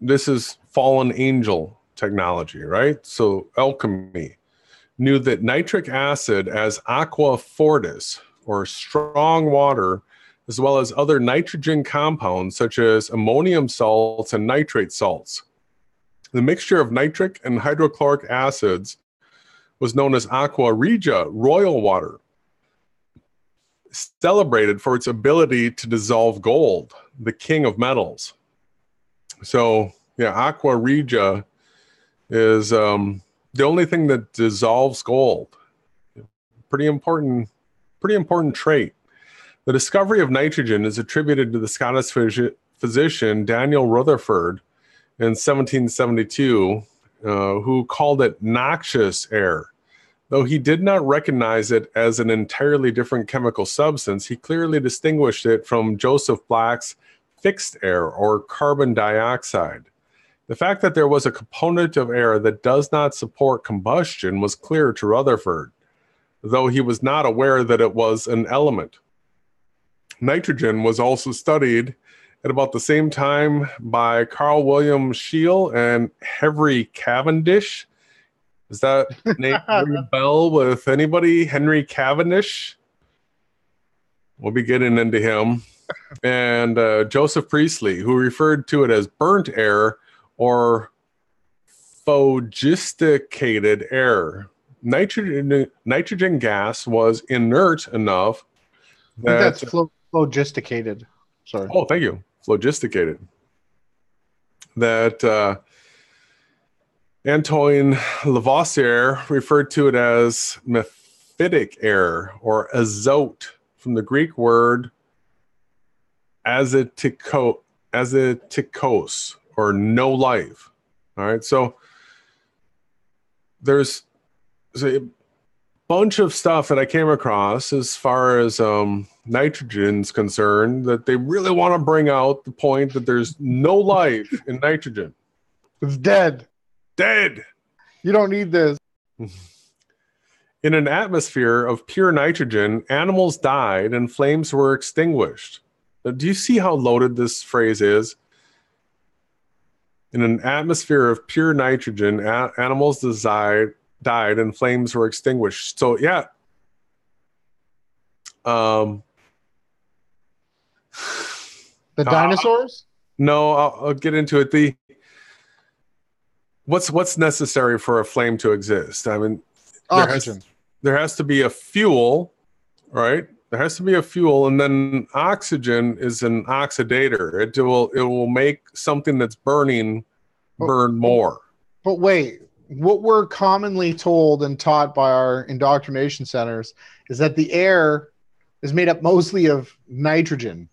[SPEAKER 3] this is fallen angel technology, right? So alchemy knew that nitric acid as aqua fortis, or strong water, as well as other nitrogen compounds such as ammonium salts and nitrate salts. The mixture of nitric and hydrochloric acids was known as aqua regia, royal water, celebrated for its ability to dissolve gold, the king of metals. So, yeah, aqua regia is the only thing that dissolves gold. Pretty important trait. The discovery of nitrogen is attributed to the Scottish physician Daniel Rutherford in 1772, who called it noxious air. Though he did not recognize it as an entirely different chemical substance, he clearly distinguished it from Joseph Black's fixed air, or carbon dioxide. The fact that there was a component of air that does not support combustion was clear to Rutherford, though he was not aware that it was an element. Nitrogen was also studied at about the same time by Carl William Scheele and Henry Cavendish. Does that name ring a bell with anybody? Henry Cavendish? We'll be getting into him. And Joseph Priestley, who referred to it as burnt air or phlogisticated air. Nitrogen gas was inert enough that...
[SPEAKER 2] I think that's phlogisticated. Sorry.
[SPEAKER 3] Oh, thank you. Phlogisticated. That Antoine Lavoisier referred to it as mephitic air or azote, from the Greek word azotikos, or no life. All right, so there's a bunch of stuff that I came across as far as nitrogen's concerned, that they really want to bring out the point that there's no life in nitrogen.
[SPEAKER 2] It's dead.
[SPEAKER 3] Dead.
[SPEAKER 2] You don't need this.
[SPEAKER 3] In an atmosphere of pure nitrogen, animals died and flames were extinguished. Now, do you see how loaded this phrase is? In an atmosphere of pure nitrogen, animals died and flames were extinguished. So, yeah.
[SPEAKER 2] The dinosaurs?
[SPEAKER 3] No, I'll get into it. What's necessary for a flame to exist? I mean,
[SPEAKER 2] oxygen.
[SPEAKER 3] There has to be a fuel, right? There has to be a fuel, and then oxygen is an oxidator. It will make something that's burning burn more.
[SPEAKER 2] But wait, what we're commonly told and taught by our indoctrination centers is that the air is made up mostly of nitrogen,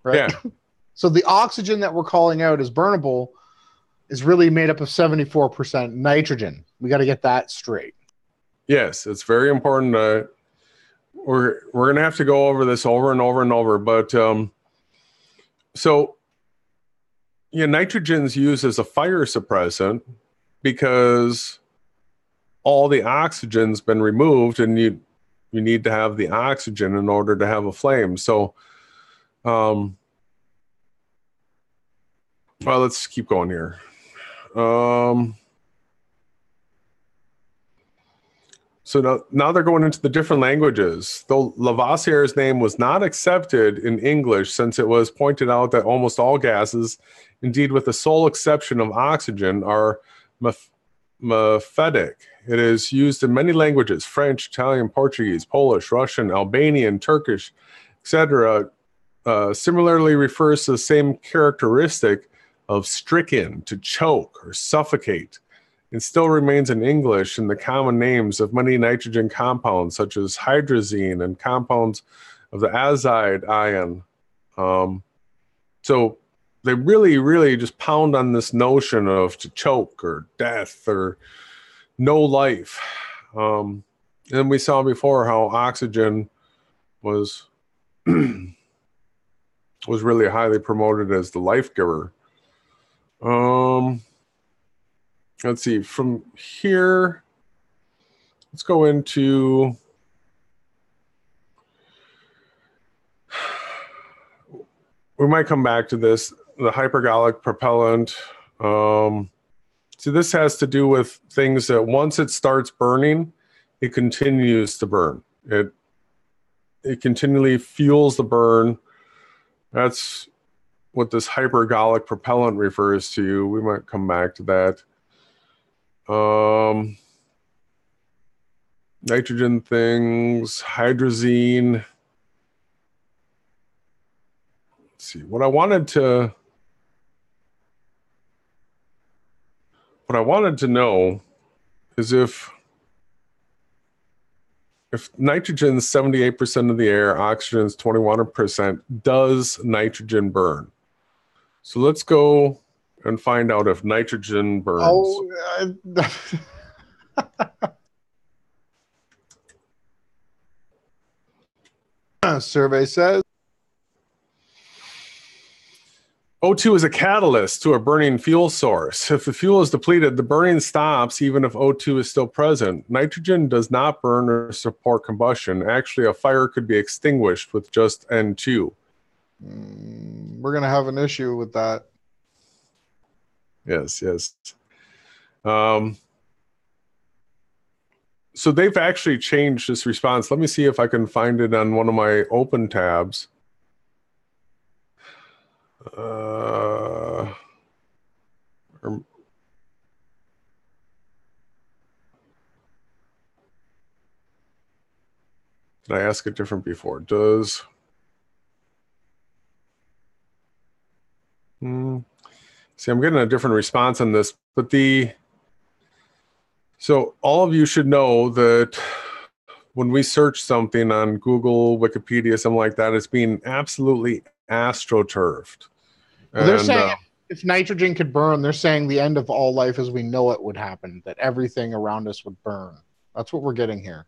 [SPEAKER 2] right?
[SPEAKER 3] Yeah.
[SPEAKER 2] So the oxygen that we're calling out as burnable is really made up of 74% nitrogen. We got to get that straight.
[SPEAKER 3] Yes, it's very important. We're going to have to go over this over and over and over. But so, yeah, nitrogen's used as a fire suppressant because all the oxygen's been removed, and you need to have the oxygen in order to have a flame. So, well, let's keep going here. So now they're going into the different languages. Though Lavoisier's name was not accepted in English, since it was pointed out that almost all gases, indeed with the sole exception of oxygen, are Mephitic. It is used in many languages: French, Italian, Portuguese, Polish, Russian, Albanian, Turkish, etc. Similarly refers to the same characteristic of stricken, to choke or suffocate. It still remains in English in the common names of many nitrogen compounds, such as hydrazine and compounds of the azide ion. So they really just pound on this notion of to choke or death or no life. And we saw before how oxygen was was really highly promoted as the life giver. Let's see, from here, let's go into, we might come back to this, the hypergolic propellant. So this has to do with things that once it starts burning, it continues to burn. It continually fuels the burn. That's what this hypergolic propellant refers to. We might come back to that. Nitrogen things, hydrazine. Let's see. What I wanted to know is if nitrogen is 78% of the air, oxygen is 21%, does nitrogen burn? So let's go and find out if nitrogen burns.
[SPEAKER 2] Oh, survey says
[SPEAKER 3] O2 is a catalyst to a burning fuel source. If the fuel is depleted, the burning stops even if O2 is still present. Nitrogen does not burn or support combustion. Actually, a fire could be extinguished with just N2.
[SPEAKER 2] We're going to have an issue with that.
[SPEAKER 3] Yes. So they've actually changed this response. Let me see if I can find it on one of my open tabs. Did I ask it different before? Does see, I'm getting a different response on this, but so all of you should know that when we search something on Google, Wikipedia, something like that, it's being absolutely astroturfed.
[SPEAKER 2] Well, they're saying if nitrogen could burn, they're saying the end of all life as we know it would happen, that everything around us would burn. That's what we're getting here.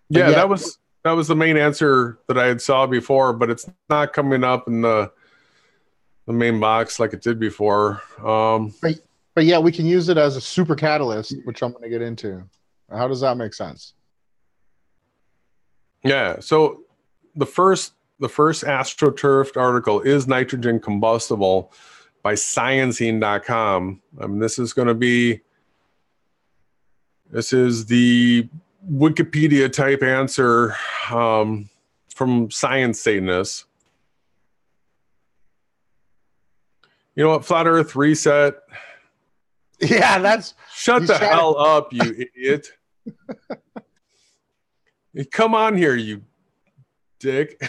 [SPEAKER 3] Yeah, that was the main answer that I had saw before, but it's not coming up in the main box like it did before.
[SPEAKER 2] But yeah, we can use it as a super catalyst, which I'm going to get into. How does that make sense?
[SPEAKER 3] Yeah. So the first astroturfed article is nitrogen combustible by sciencing.com. This is the Wikipedia type answer from Science Satanists. You know what? Flat Earth Reset.
[SPEAKER 2] Yeah,
[SPEAKER 3] shut the hell up, you idiot. Come on here, you dick.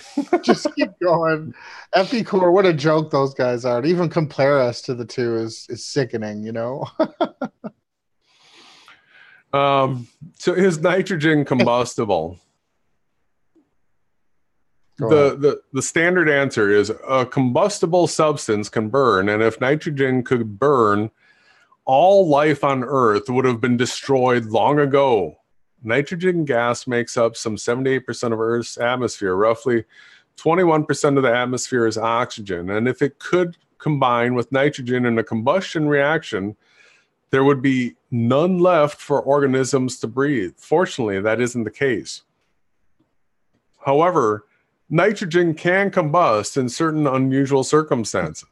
[SPEAKER 2] Just keep going. Epicor, what a joke those guys are. To even compare us to the two is sickening, you know?
[SPEAKER 3] So is nitrogen combustible? The standard answer is a combustible substance can burn, and if nitrogen could burn, all life on Earth would have been destroyed long ago. Nitrogen gas makes up some 78% of Earth's atmosphere. Roughly 21% of the atmosphere is oxygen, and if it could combine with nitrogen in a combustion reaction, there would be none left for organisms to breathe. Fortunately, that isn't the case. However, nitrogen can combust in certain unusual circumstances.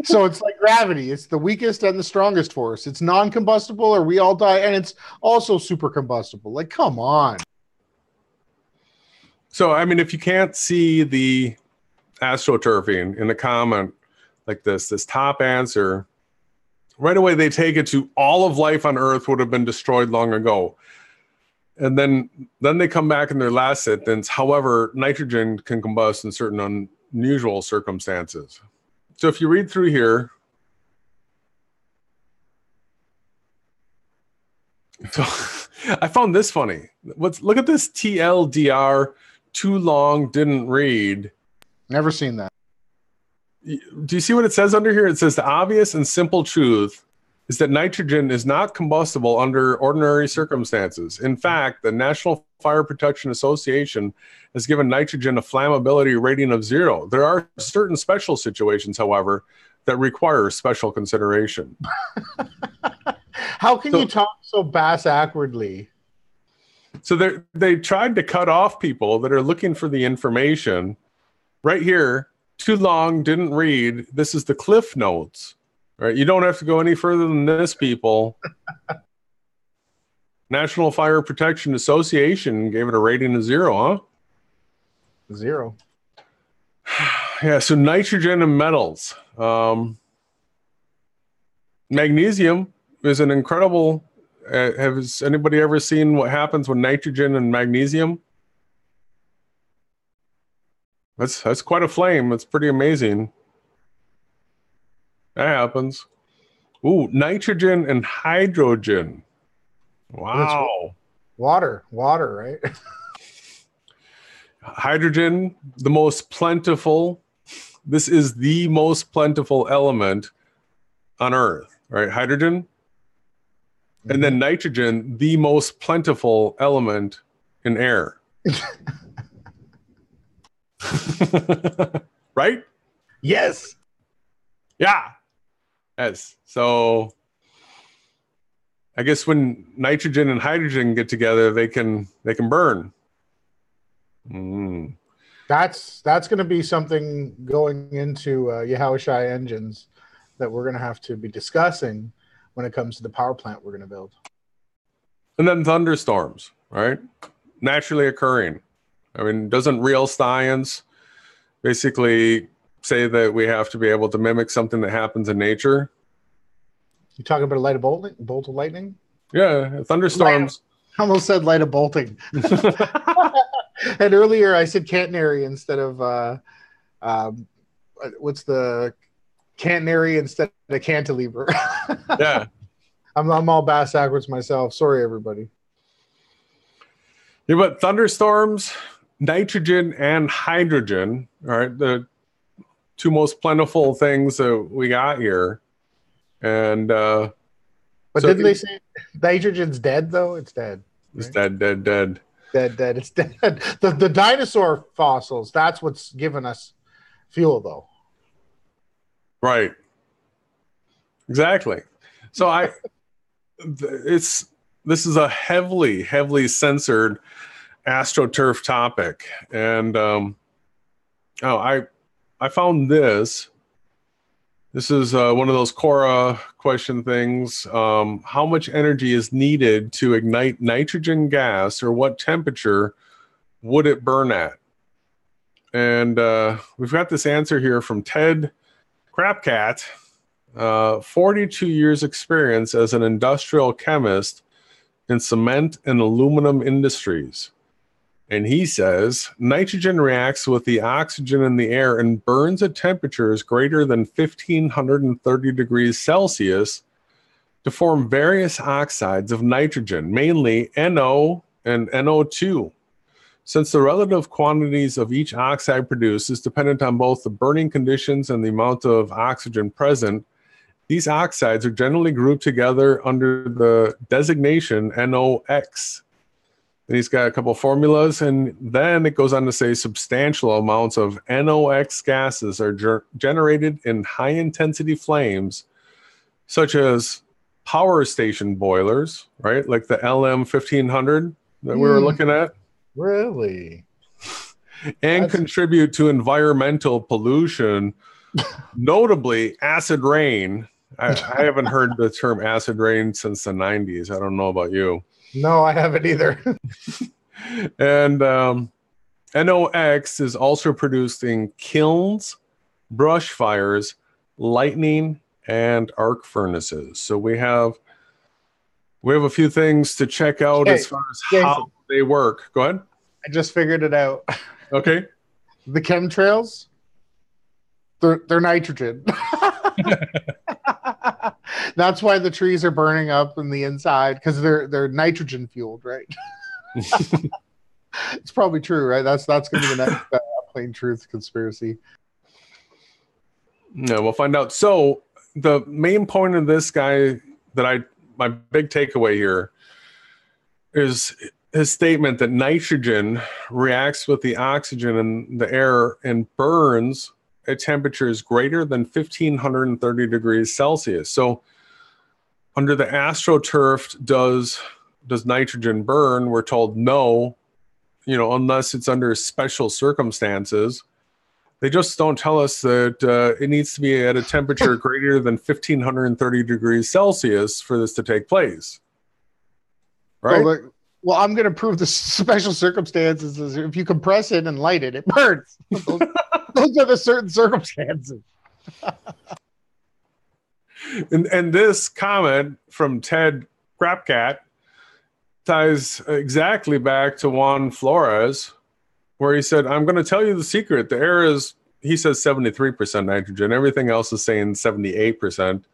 [SPEAKER 2] So it's like gravity. It's the weakest and the strongest force. It's non-combustible or we all die, and it's also super combustible. Like, come on.
[SPEAKER 3] So, I mean, if you can't see the astroturfing in the comment like this top answer right away they take it to all of life on Earth would have been destroyed long ago. And then they come back in their last sentence. However, nitrogen can combust in certain unusual circumstances. So if you read through here, so I found this funny. Look at this TLDR, too long, didn't read.
[SPEAKER 2] Never seen that.
[SPEAKER 3] Do you see what it says under here? It says the obvious and simple truth is that nitrogen is not combustible under ordinary circumstances. In fact, the National Fire Protection Association has given nitrogen a flammability rating of 0. There are certain special situations, however, that require special consideration.
[SPEAKER 2] How can you talk so bass-awkwardly?
[SPEAKER 3] So they tried to cut off people that are looking for the information. Right here, too long, didn't read. This is the Cliff Notes. Right? You don't have to go any further than this, people. National Fire Protection Association gave it a rating of 0, huh?
[SPEAKER 2] 0.
[SPEAKER 3] Yeah, so nitrogen and metals. Magnesium is an incredible... has anybody ever seen what happens when nitrogen and magnesium? That's quite a flame. It's pretty amazing. That happens. Ooh, nitrogen and hydrogen. Wow.
[SPEAKER 2] Water, right?
[SPEAKER 3] Hydrogen, the most plentiful. This is the most plentiful element on Earth, right? Hydrogen. And then nitrogen, the most plentiful element in air. Right?
[SPEAKER 2] Yes.
[SPEAKER 3] Yeah. Yes. So I guess when nitrogen and hydrogen get together, they can burn.
[SPEAKER 2] That's going to be something going into YaHaWashi engines that we're going to have to be discussing when it comes to the power plant we're going to build.
[SPEAKER 3] And then thunderstorms, right? Naturally occurring. I mean, doesn't real science basically say that we have to be able to mimic something that happens in nature?
[SPEAKER 2] You talking about a bolt of lightning?
[SPEAKER 3] Yeah, thunderstorms.
[SPEAKER 2] I almost said light of bolting. And earlier I said catenary instead of what's the catenary instead of cantilever.
[SPEAKER 3] Yeah.
[SPEAKER 2] I'm all bass backwards myself. Sorry, everybody.
[SPEAKER 3] Yeah, but thunderstorms, nitrogen and hydrogen, all right, the two most plentiful things that we got here. And
[SPEAKER 2] but so didn't they say nitrogen's dead though? It's dead.
[SPEAKER 3] It's right? dead.
[SPEAKER 2] Dead. It's dead. The dinosaur fossils, that's what's given us fuel though.
[SPEAKER 3] Right. Exactly. So this is a heavily censored AstroTurf topic. And I found this. This is one of those Quora question things. How much energy is needed to ignite nitrogen gas, or what temperature would it burn at? And we've got this answer here from Ted Crapcat. 42 years experience as an industrial chemist in cement and aluminum industries. And he says, nitrogen reacts with the oxygen in the air and burns at temperatures greater than 1,530 degrees Celsius to form various oxides of nitrogen, mainly NO and NO2. Since the relative quantities of each oxide produced is dependent on both the burning conditions and the amount of oxygen present, these oxides are generally grouped together under the designation NOx. And he's got a couple of formulas, and then it goes on to say substantial amounts of NOx gases are generated in high-intensity flames, such as power station boilers, right? Like the LM1500 that we were looking at.
[SPEAKER 2] Really?
[SPEAKER 3] And contribute to environmental pollution, notably acid rain. I haven't heard the term acid rain since the 90s. I don't know about you.
[SPEAKER 2] No, I haven't either.
[SPEAKER 3] And NOx is also produced in kilns, brush fires, lightning, and arc furnaces. So we have a few things to check out as far as how they work. Go ahead.
[SPEAKER 2] I just figured it out.
[SPEAKER 3] Okay.
[SPEAKER 2] The chemtrails, they're nitrogen. That's why the trees are burning up in the inside, because they're nitrogen fueled, right? It's probably true, right? That's going to be the next plain truth conspiracy.
[SPEAKER 3] No, we'll find out. So the main point of this guy my big takeaway here is his statement that nitrogen reacts with the oxygen in the air and burns at temperatures greater than 1530 degrees Celsius. So under the AstroTurf, does nitrogen burn? We're told no, unless it's under special circumstances. They just don't tell us that it needs to be at a temperature greater than 1530 degrees Celsius for this to take place. Right?
[SPEAKER 2] Well, I'm going to prove the special circumstances is if you compress it and light it, it burns. Those are the certain circumstances.
[SPEAKER 3] And this comment from Ted Crapcat ties exactly back to Juan Flores, where he said, I'm going to tell you the secret. The air is, he says 73% nitrogen. Everything else is saying 78%.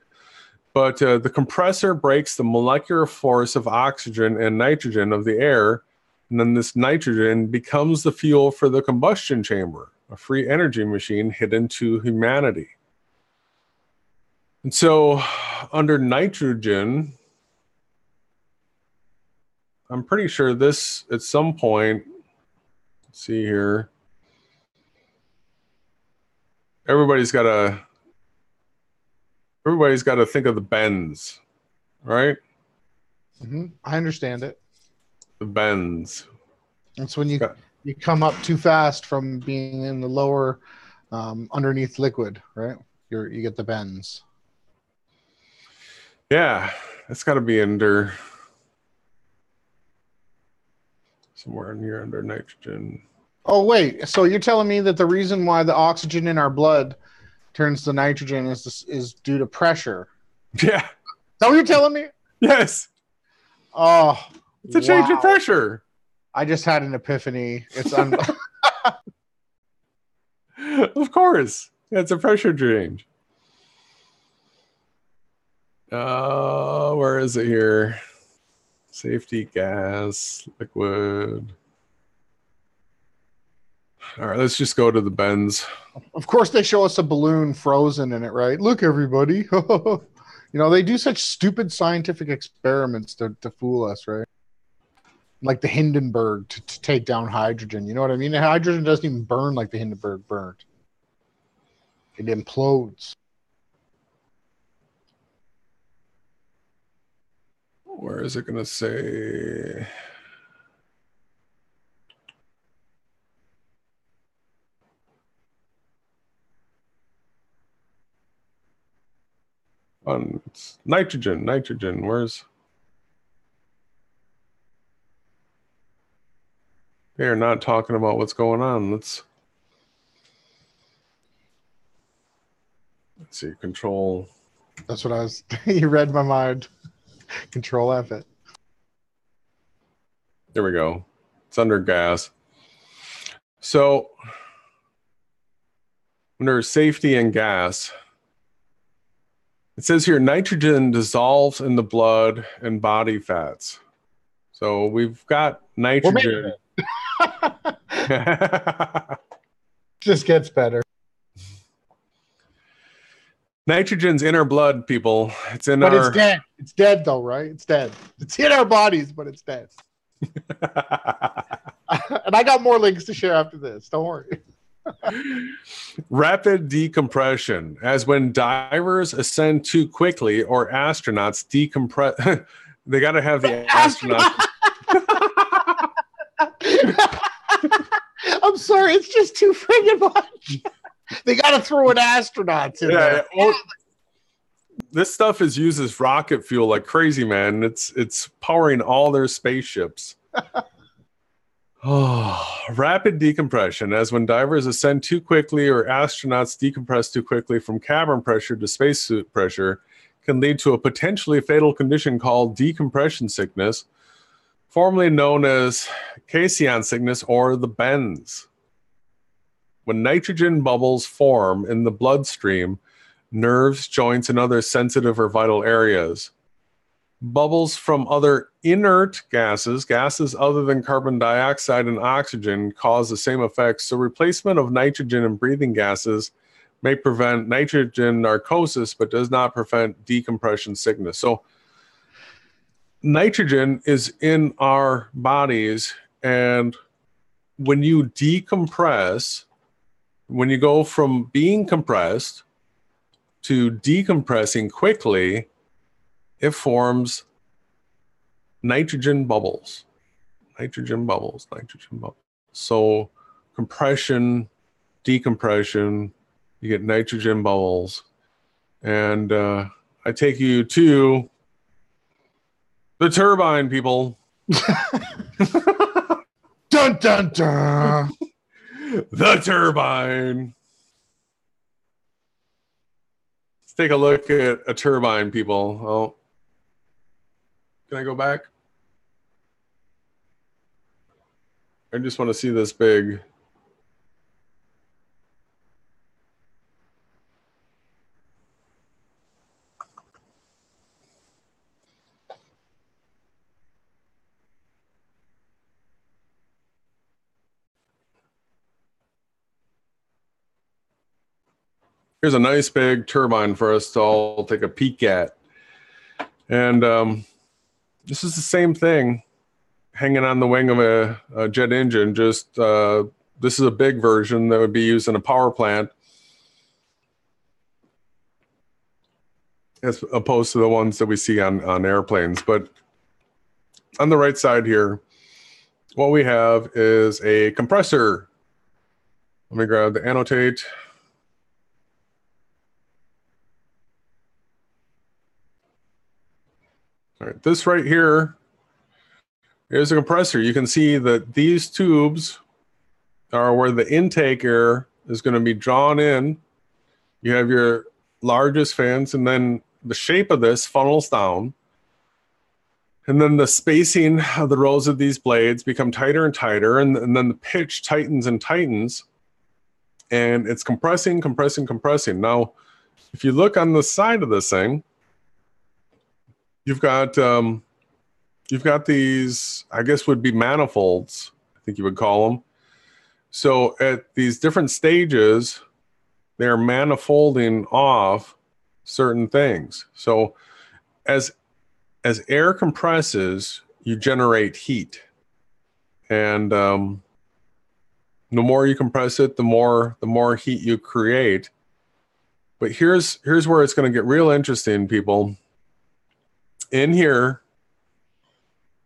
[SPEAKER 3] But the compressor breaks the molecular force of oxygen and nitrogen of the air. And then this nitrogen becomes the fuel for the combustion chamber, a free energy machine hidden to humanity. And so under nitrogen, I'm pretty sure this at some point, let's see here. Everybody's got to think of the bends, right?
[SPEAKER 2] Mm-hmm. I understand it.
[SPEAKER 3] The bends.
[SPEAKER 2] It's when you come up too fast from being in the lower underneath liquid, right? You get the bends.
[SPEAKER 3] Yeah, it's got to be under somewhere near under nitrogen.
[SPEAKER 2] Oh, wait. So you're telling me that the reason why the oxygen in our blood turns to nitrogen is due to pressure?
[SPEAKER 3] Yeah.
[SPEAKER 2] Is that what you're telling me?
[SPEAKER 3] Yes.
[SPEAKER 2] Oh,
[SPEAKER 3] it's a change of pressure.
[SPEAKER 2] I just had an epiphany. It's
[SPEAKER 3] Of course. Yeah, it's a pressure change. Where is it here? Safety, gas, liquid. All right, let's just go to the bends.
[SPEAKER 2] Of course, they show us a balloon frozen in it, right? Look, everybody. They do such stupid scientific experiments to fool us, right? Like the Hindenburg to take down hydrogen. You know what I mean? The hydrogen doesn't even burn like the Hindenburg burned. It implodes.
[SPEAKER 3] Where is it going to say? It's nitrogen. Where's? They're not talking about what's going on. Let's see. Control.
[SPEAKER 2] That's what I was. You read my mind. Control F it.
[SPEAKER 3] There we go. It's under gas. So under safety and gas, it says here nitrogen dissolves in the blood and body fats. So we've got nitrogen.
[SPEAKER 2] Just gets better.
[SPEAKER 3] Nitrogen's in our blood, people. It's in
[SPEAKER 2] but
[SPEAKER 3] our.
[SPEAKER 2] It's dead. It's dead, though, right? It's dead. It's in our bodies, but it's dead. And I got more links to share after this. Don't worry.
[SPEAKER 3] Rapid decompression, as when divers ascend too quickly or astronauts decompress. They got to have the astronauts.
[SPEAKER 2] I'm sorry, it's just too friggin' much. They got to throw in astronauts in there.
[SPEAKER 3] This stuff is used as rocket fuel like crazy, man. It's powering all their spaceships. Oh, rapid decompression, as when divers ascend too quickly or astronauts decompress too quickly from cabin pressure to spacesuit pressure, can lead to a potentially fatal condition called decompression sickness, formerly known as casein sickness or the bends. When nitrogen bubbles form in the bloodstream, nerves, joints, and other sensitive or vital areas. Bubbles from other inert gases other than carbon dioxide and oxygen, cause the same effects. So replacement of nitrogen in breathing gases may prevent nitrogen narcosis, but does not prevent decompression sickness. So nitrogen is in our bodies, and when you decompress, when you go from being compressed to decompressing quickly, it forms nitrogen bubbles. Nitrogen bubbles. So compression, decompression, you get nitrogen bubbles. And I take you to the turbine, people.
[SPEAKER 2] Dun, dun, dun.
[SPEAKER 3] The turbine. Let's take a look at a turbine, people. Oh, can I go back? I just want to see this big. Here's a nice big turbine for us to all take a peek at. And this is the same thing hanging on the wing of a jet engine. Just this is a big version that would be used in a power plant, as opposed to the ones that we see on airplanes. But on the right side here, what we have is a compressor. Let me grab the annotate. All right, this right here is a compressor. You can see that these tubes are where the intake air is going to be drawn in. You have your largest fans, and then the shape of this funnels down. And then the spacing of the rows of these blades become tighter and tighter, and then the pitch tightens and tightens. And it's compressing, compressing, compressing. Now, if you look on the side of this thing, you've got these, I guess would be manifolds, I think you would call them. So at these different stages, they're manifolding off certain things. So as air compresses, you generate heat. And the more you compress it, the more heat you create. But here's where it's going to get real interesting, people. In here,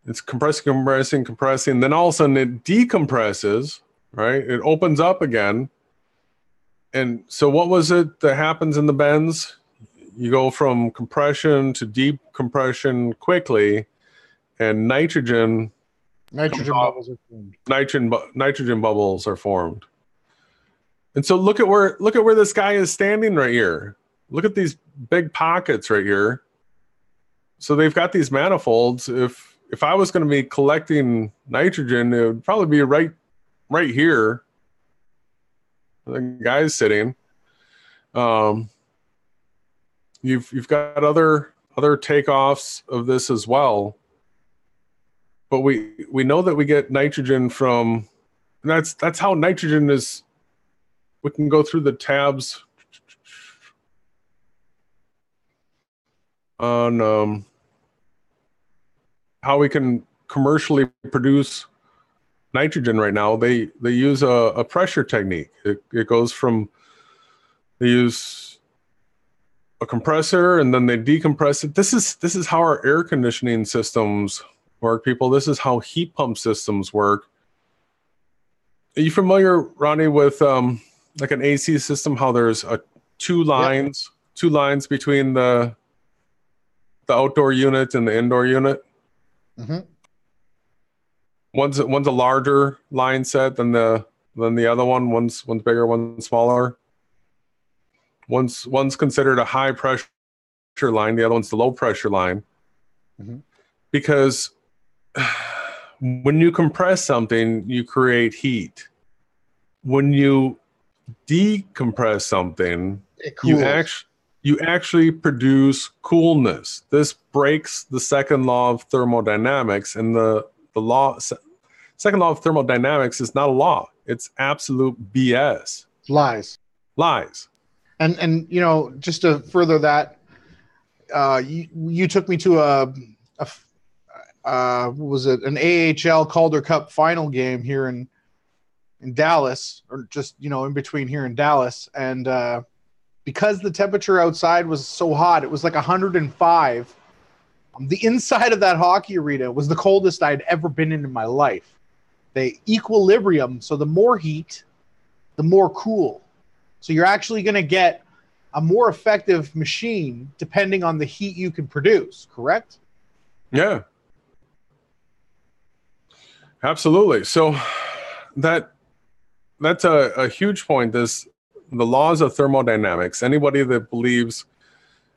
[SPEAKER 3] it's compressing, compressing, compressing. Then all of a sudden it decompresses, right? It opens up again. And so what was it that happens in the bends? You go from compression to decompression quickly, and nitrogen
[SPEAKER 2] bubbles are formed.
[SPEAKER 3] Nitrogen bubbles are formed. And so look at where this guy is standing right here. Look at these big pockets right here. So they've got these manifolds. If I was going to be collecting nitrogen, it would probably be right here. The guy's sitting. You've got other takeoffs of this as well. But we know that we get nitrogen from, and that's how nitrogen is. We can go through the tabs on how we can commercially produce nitrogen right now. They use a pressure technique. It goes from, they use a compressor and then they decompress it. This is how our air conditioning systems work, people. This is how heat pump systems work. Are you familiar, Ronnie, with like an AC system, how there's two lines between the outdoor unit and the indoor unit?
[SPEAKER 2] Mm-hmm.
[SPEAKER 3] One's a larger line set than the other one. One's bigger, one's smaller. One's considered a high pressure line. The other one's the low pressure line.
[SPEAKER 2] Mm-hmm.
[SPEAKER 3] Because when you compress something, you create heat. When you decompress something,
[SPEAKER 2] It cools.
[SPEAKER 3] you actually produce coolness. This breaks the second law of thermodynamics, and the second law of thermodynamics is not a law. It's absolute BS.
[SPEAKER 2] Lies. And you know, just to further that, you took me to was it an AHL Calder Cup final game here in Dallas, or just, you know, in between here in Dallas, and because the temperature outside was so hot, it was like 105. The inside of that hockey arena was the coldest I'd ever been in my life. The equilibrium, so the more heat, the more cool. So you're actually going to get a more effective machine depending on the heat you can produce, correct?
[SPEAKER 3] Yeah. Absolutely. So that's a huge point. The laws of thermodynamics. Anybody that believes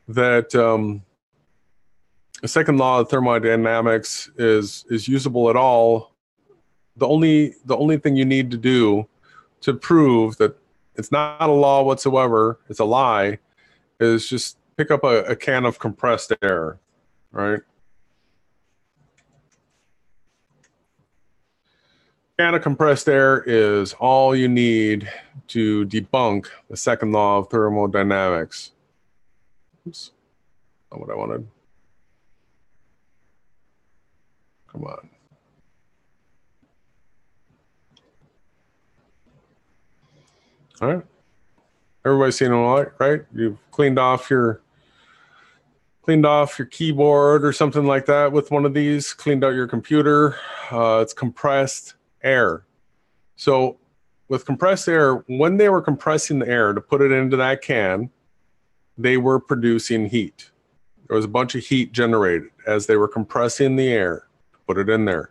[SPEAKER 3] that the second law of thermodynamics is usable at all, the only thing you need to do to prove that it's not a law whatsoever, it's a lie, is just pick up a can of compressed air, right? Can of compressed air is all you need to debunk the second law of thermodynamics. Oops, not what I wanted. Come on. All right. Everybody's seen it, right? You've cleaned off your keyboard or something like that with one of these, cleaned out your computer. It's compressed air. So with compressed air, when they were compressing the air to put it into that can, they were producing heat. There was a bunch of heat generated as they were compressing the air to put it in there.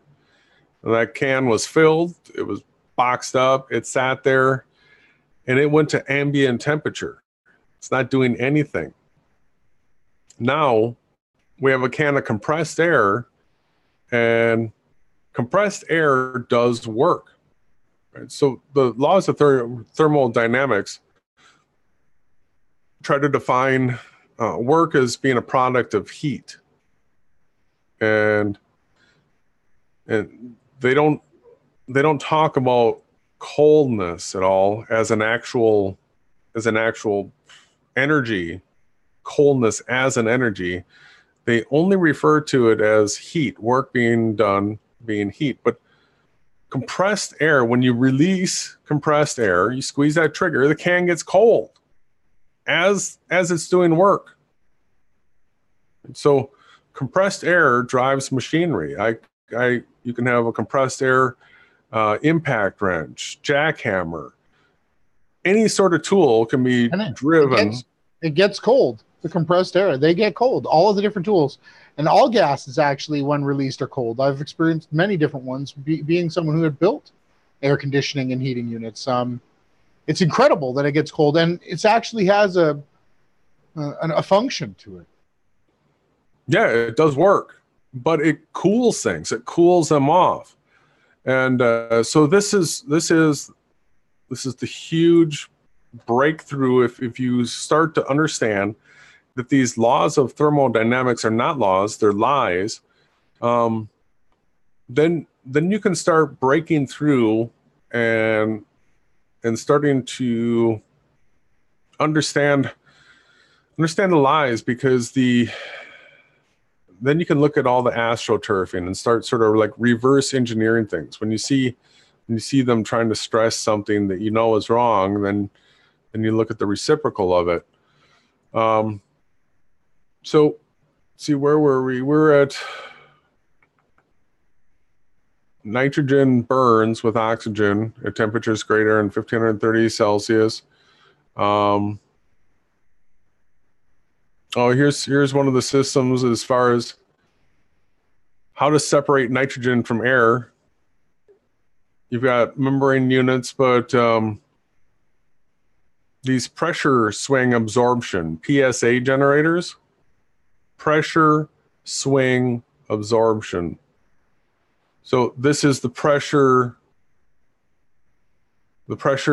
[SPEAKER 3] And that can was filled, it was boxed up, it sat there, and it went to ambient temperature. It's not doing anything. Now we have a can of compressed air, and compressed air does work. Right? So the laws of thermodynamics try to define work as being a product of heat, and they don't talk about coldness at all as an actual energy. Coldness as an energy. They only refer to it as heat, work being done being heat. But compressed air, when you release compressed air, you squeeze that trigger, the can gets cold as it's doing work. And so compressed air drives machinery. You can have a compressed air impact wrench, jackhammer, any sort of tool can be driven.
[SPEAKER 2] It gets cold. The compressed air, they get cold. All of the different tools, and all gases actually, when released, are cold. I've experienced many different ones, being someone who had built air conditioning and heating units. It's incredible that it gets cold, and it actually has a function to it.
[SPEAKER 3] Yeah, it does work, but it cools things. It cools them off, and so this is the huge breakthrough. If you start to understand that these laws of thermodynamics are not laws, they're lies, then you can start breaking through and starting to understand the lies, because then you can look at all the astroturfing and start sort of like reverse engineering things. When you see them trying to stress something that you know is wrong, then you look at the reciprocal of it. So, see, where were we? We're at nitrogen burns with oxygen at temperatures greater than 1530 Celsius. Oh, here's one of the systems as far as how to separate nitrogen from air. you've got membrane units, but these pressure swing absorption, PSA generators, pressure swing absorption. So this is the pressure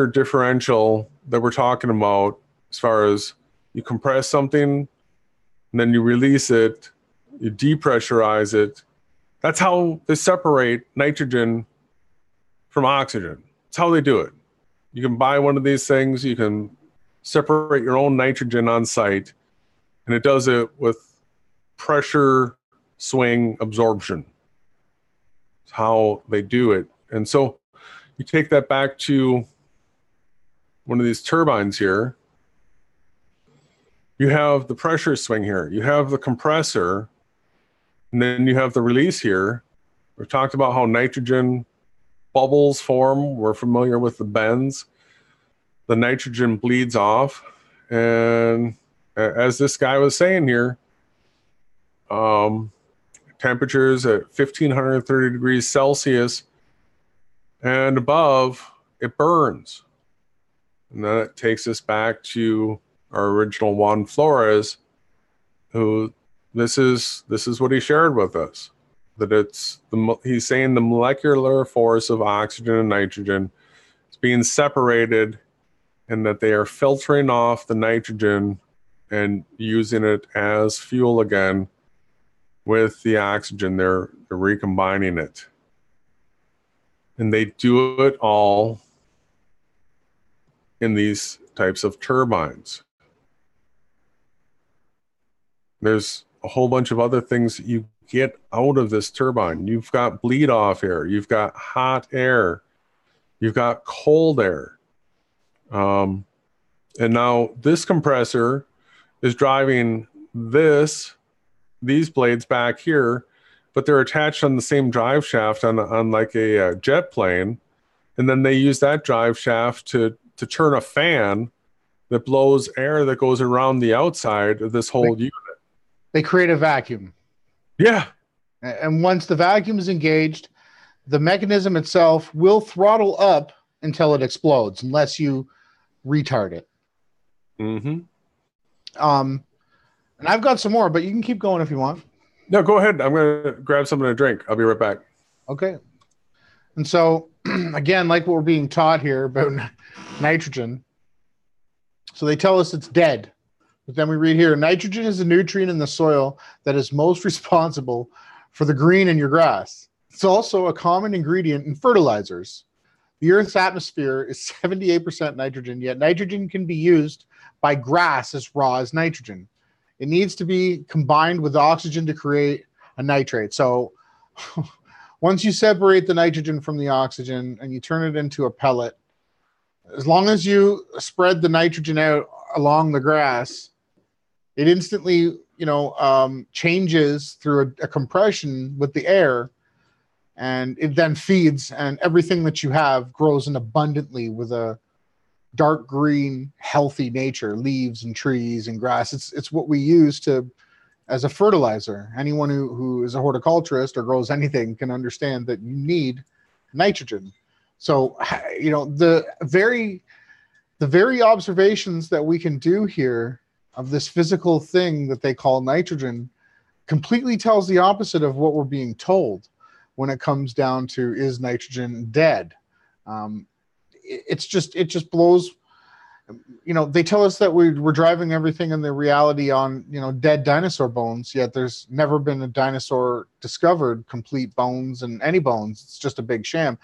[SPEAKER 3] differential that we're talking about, as far as you compress something and then you release it, you depressurize it. That's how they separate nitrogen from oxygen. That's how they do it. You can buy one of these things, you can separate your own nitrogen on site, and it does it with pressure swing absorption. It's how they do it. And so you take that back to one of these turbines here. You have the pressure swing here. You have the compressor, and then you have the release here. We've talked about how nitrogen bubbles form. We're familiar with the bends. The nitrogen bleeds off. And as this guy was saying here, temperatures at 1530 degrees Celsius and above, it burns. And then it takes us back to our original Juan Flores, who this is what he shared with us, that he's saying the molecular force of oxygen and nitrogen is being separated, and that they are filtering off the nitrogen and using it as fuel again with the oxygen. They're recombining it. And they do it all in these types of turbines. There's a whole bunch of other things that you get out of this turbine. You've got bleed off air, you've got hot air, you've got cold air. And now this compressor is driving these blades back here, but they're attached on the same drive shaft on like a jet plane. And then they use that drive shaft to turn a fan that blows air that goes around the outside of this whole unit.
[SPEAKER 2] They create a vacuum.
[SPEAKER 3] Yeah.
[SPEAKER 2] And once the vacuum is engaged, the mechanism itself will throttle up until it explodes, unless you retard it.
[SPEAKER 3] Mm-hmm.
[SPEAKER 2] And I've got some more, but you can keep going if you want.
[SPEAKER 3] No, go ahead. I'm going to grab something to drink. I'll be right back.
[SPEAKER 2] Okay. And so, again, like what we're being taught here about nitrogen. So they tell us it's dead. But then we read here, nitrogen is a nutrient in the soil that is most responsible for the green in your grass. It's also a common ingredient in fertilizers. The Earth's atmosphere is 78% nitrogen, yet nitrogen can be used by grass as raw as nitrogen. It needs to be combined with oxygen to create a nitrate. So once you separate the nitrogen from the oxygen and you turn it into a pellet, as long as you spread the nitrogen out along the grass, it instantly, changes through a compression with the air, and it then feeds, and everything that you have grows in abundantly with a dark green, healthy nature, leaves and trees and grass. It's what we use as a fertilizer. Anyone who is a horticulturist or grows anything can understand that you need nitrogen. So, the very observations that we can do here of this physical thing that they call nitrogen completely tells the opposite of what we're being told when it comes down to, is nitrogen dead? It just blows. They tell us that we're driving everything in the reality on, dead dinosaur bones, yet there's never been a dinosaur discovered, complete bones and any bones. It's just a big sham.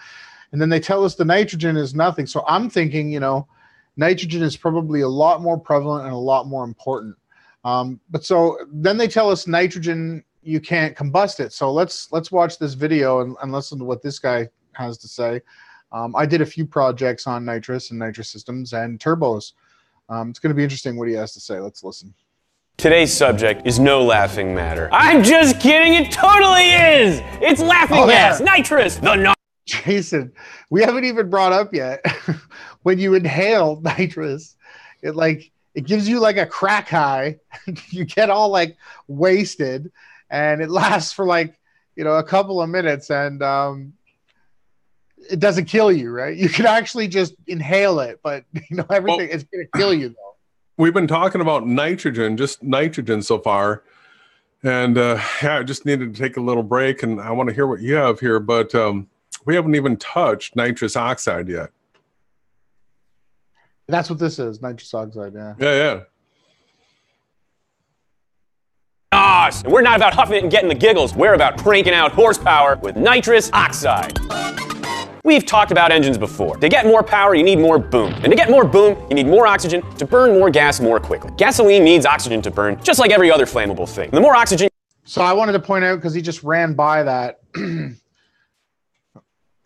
[SPEAKER 2] And then they tell us the nitrogen is nothing. So I'm thinking, nitrogen is probably a lot more prevalent and a lot more important. But so then they tell us nitrogen, you can't combust it. So let's watch this video and listen to what this guy has to say. I did a few projects on nitrous and nitrous systems and turbos. It's going to be interesting what he has to say. Let's listen.
[SPEAKER 4] Today's subject is no laughing matter. I'm just kidding. It totally is. It's laughing gas, nitrous,
[SPEAKER 2] Jason, we haven't even brought up yet. When you inhale nitrous, it gives you like a crack high. You get all like wasted, and it lasts for a couple of minutes. And it doesn't kill you, right? You can actually just inhale it, but everything is going to kill you though.
[SPEAKER 3] We've been talking about nitrogen, just nitrogen so far. And yeah, I just needed to take a little break, and I want to hear what you have here, but we haven't even touched nitrous oxide yet.
[SPEAKER 2] That's what this is, nitrous oxide, yeah.
[SPEAKER 3] Yeah.
[SPEAKER 4] And we're not about huffing it and getting the giggles. We're about cranking out horsepower with nitrous oxide. We've talked about engines before. To get more power, you need more boom. And to get more boom, you need more oxygen to burn more gas more quickly. Gasoline needs oxygen to burn, just like every other flammable thing. The more oxygen...
[SPEAKER 2] So I wanted to point out, because he just ran by that,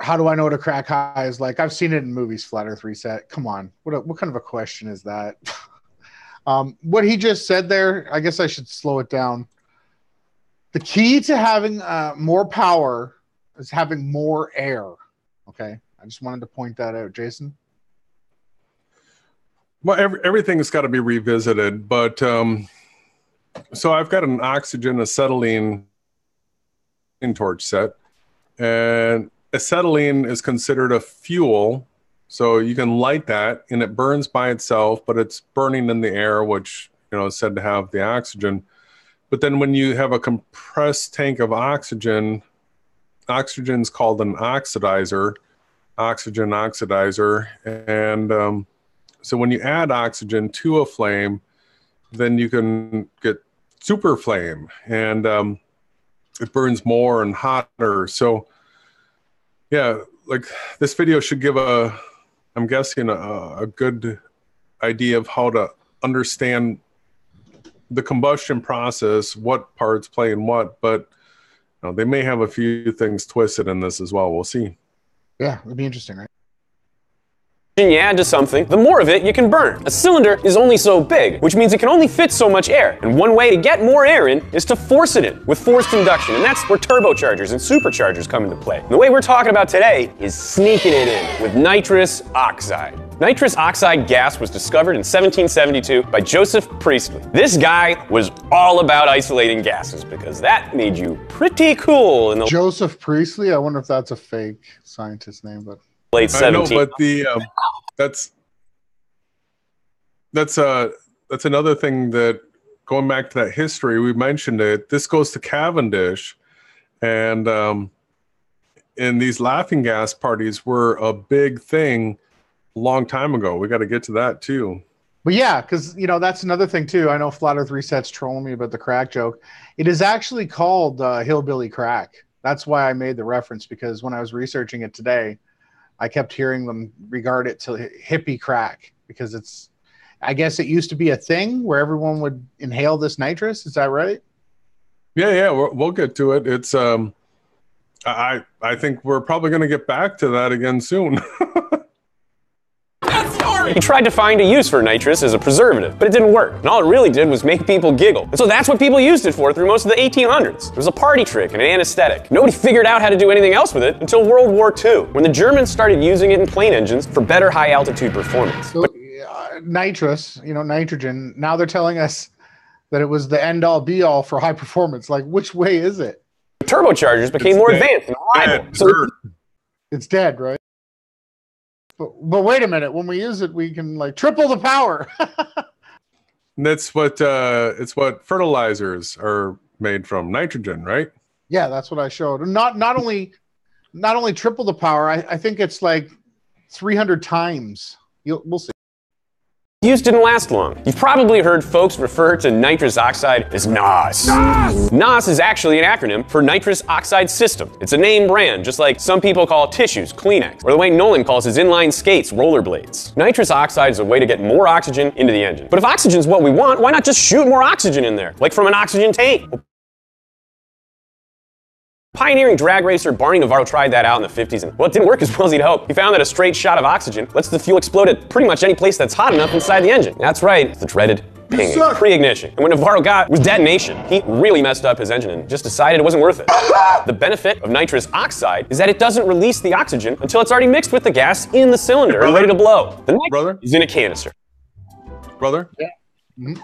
[SPEAKER 2] how do I know to crack highs? Like, I've seen it in movies, Flat Earth Reset. Come on. What kind of a question is that? What he just said there, I guess I should slow it down. The key to having more power is having more air. Okay, I just wanted to point that out, Jason.
[SPEAKER 3] Well, everything has got to be revisited, but so I've got an oxygen acetylene torch set, and acetylene is considered a fuel, so you can light that, and it burns by itself, but it's burning in the air, which is said to have the oxygen. But then when you have a compressed tank of oxygen, oxygen's called an oxidizer, oxygen oxidizer. And so when you add oxygen to a flame, then you can get super flame, and it burns more and hotter. So yeah, like this video should give I'm guessing a good idea of how to understand the combustion process, what parts play in what, but they may have a few things twisted in this as well. We'll see.
[SPEAKER 2] Yeah, it'll be interesting, right?
[SPEAKER 4] You add to something, the more of it you can burn. A cylinder is only so big, which means it can only fit so much air. And one way to get more air in is to force it in with forced induction. And that's where turbochargers and superchargers come into play. And the way we're talking about today is sneaking it in with nitrous oxide. Nitrous oxide gas was discovered in 1772 by Joseph Priestley. This guy was all about isolating gases because that made you pretty cool in the
[SPEAKER 2] Joseph Priestley? I wonder if that's a fake scientist name, but
[SPEAKER 4] late 17th.
[SPEAKER 3] I know, but the that's another thing that, going back to that history, we mentioned it. This goes to Cavendish, and these laughing gas parties were a big thing a long time ago. We got to get to that too.
[SPEAKER 2] But yeah, because that's another thing too. I know Flat Earth Reset's trolling me about the crack joke. It is actually called hillbilly crack. That's why I made the reference, because when I was researching it today, I kept hearing them regard it to hippie crack, because I guess it used to be a thing where everyone would inhale this nitrous. Is that right?
[SPEAKER 3] Yeah, we'll get to it. It's I think we're probably going to get back to that again soon.
[SPEAKER 4] He tried to find a use for nitrous as a preservative, but it didn't work. And all it really did was make people giggle. And so that's what people used it for through most of the 1800s. It was a party trick and an anesthetic. Nobody figured out how to do anything else with it until World War II, when the Germans started using it in plane engines for better high-altitude performance.
[SPEAKER 2] So, nitrous, nitrogen, now they're telling us that it was the end-all, be-all for high performance. Like, which way is it?
[SPEAKER 4] Turbochargers became more advanced and reliable. So
[SPEAKER 2] it's dead, right? But wait a minute, when we use it, we can triple the power.
[SPEAKER 3] That's what it's what fertilizers are made from, nitrogen, right?
[SPEAKER 2] Yeah, that's what I showed. Not only triple the power, I think it's 300 times. We'll see.
[SPEAKER 4] Use didn't last long. You've probably heard folks refer to nitrous oxide as NOS. NOS is actually an acronym for nitrous oxide system. It's a name brand, just like some people call tissues Kleenex, or the way Nolan calls his inline skates rollerblades. Nitrous oxide is a way to get more oxygen into the engine. But if oxygen is what we want, why not just shoot more oxygen in there, like from an oxygen tank? Pioneering drag racer Barney Navarro tried that out in the 50s, and well, it didn't work as well as he'd hoped. He found that a straight shot of oxygen lets the fuel explode at pretty much any place that's hot enough inside the engine. That's right, it's the dreaded ping, pre-ignition. And what Navarro got was detonation. He really messed up his engine and just decided it wasn't worth it. The benefit of nitrous oxide is that it doesn't release the oxygen until it's already mixed with the gas in the cylinder and ready to blow. The nitrogen is in a canister.
[SPEAKER 3] Brother?
[SPEAKER 2] Yeah. Mm-hmm.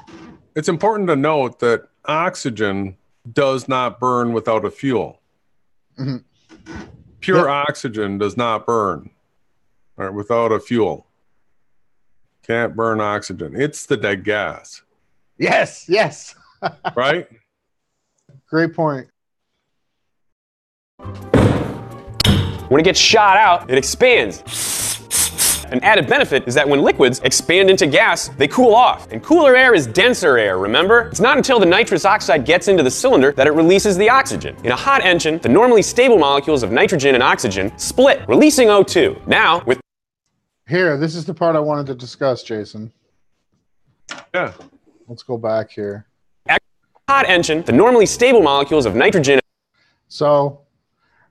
[SPEAKER 3] It's important to note that oxygen does not burn without a fuel.
[SPEAKER 2] Mm-hmm.
[SPEAKER 3] Pure oxygen does not burn, all right, without a fuel. Can't burn oxygen. It's the dead gas.
[SPEAKER 2] Yes, yes.
[SPEAKER 3] Right?
[SPEAKER 2] Great point.
[SPEAKER 4] When it gets shot out, it expands. An added benefit is that when liquids expand into gas, they cool off. And cooler air is denser air, remember? It's not until the nitrous oxide gets into the cylinder that it releases the oxygen. In a hot engine, the normally stable molecules of nitrogen and oxygen split, releasing O2. Now, with...
[SPEAKER 2] Here, this is the part I wanted to discuss, Jason.
[SPEAKER 3] Yeah.
[SPEAKER 2] Let's go back here.
[SPEAKER 4] Hot engine, the normally stable molecules of nitrogen...
[SPEAKER 2] So,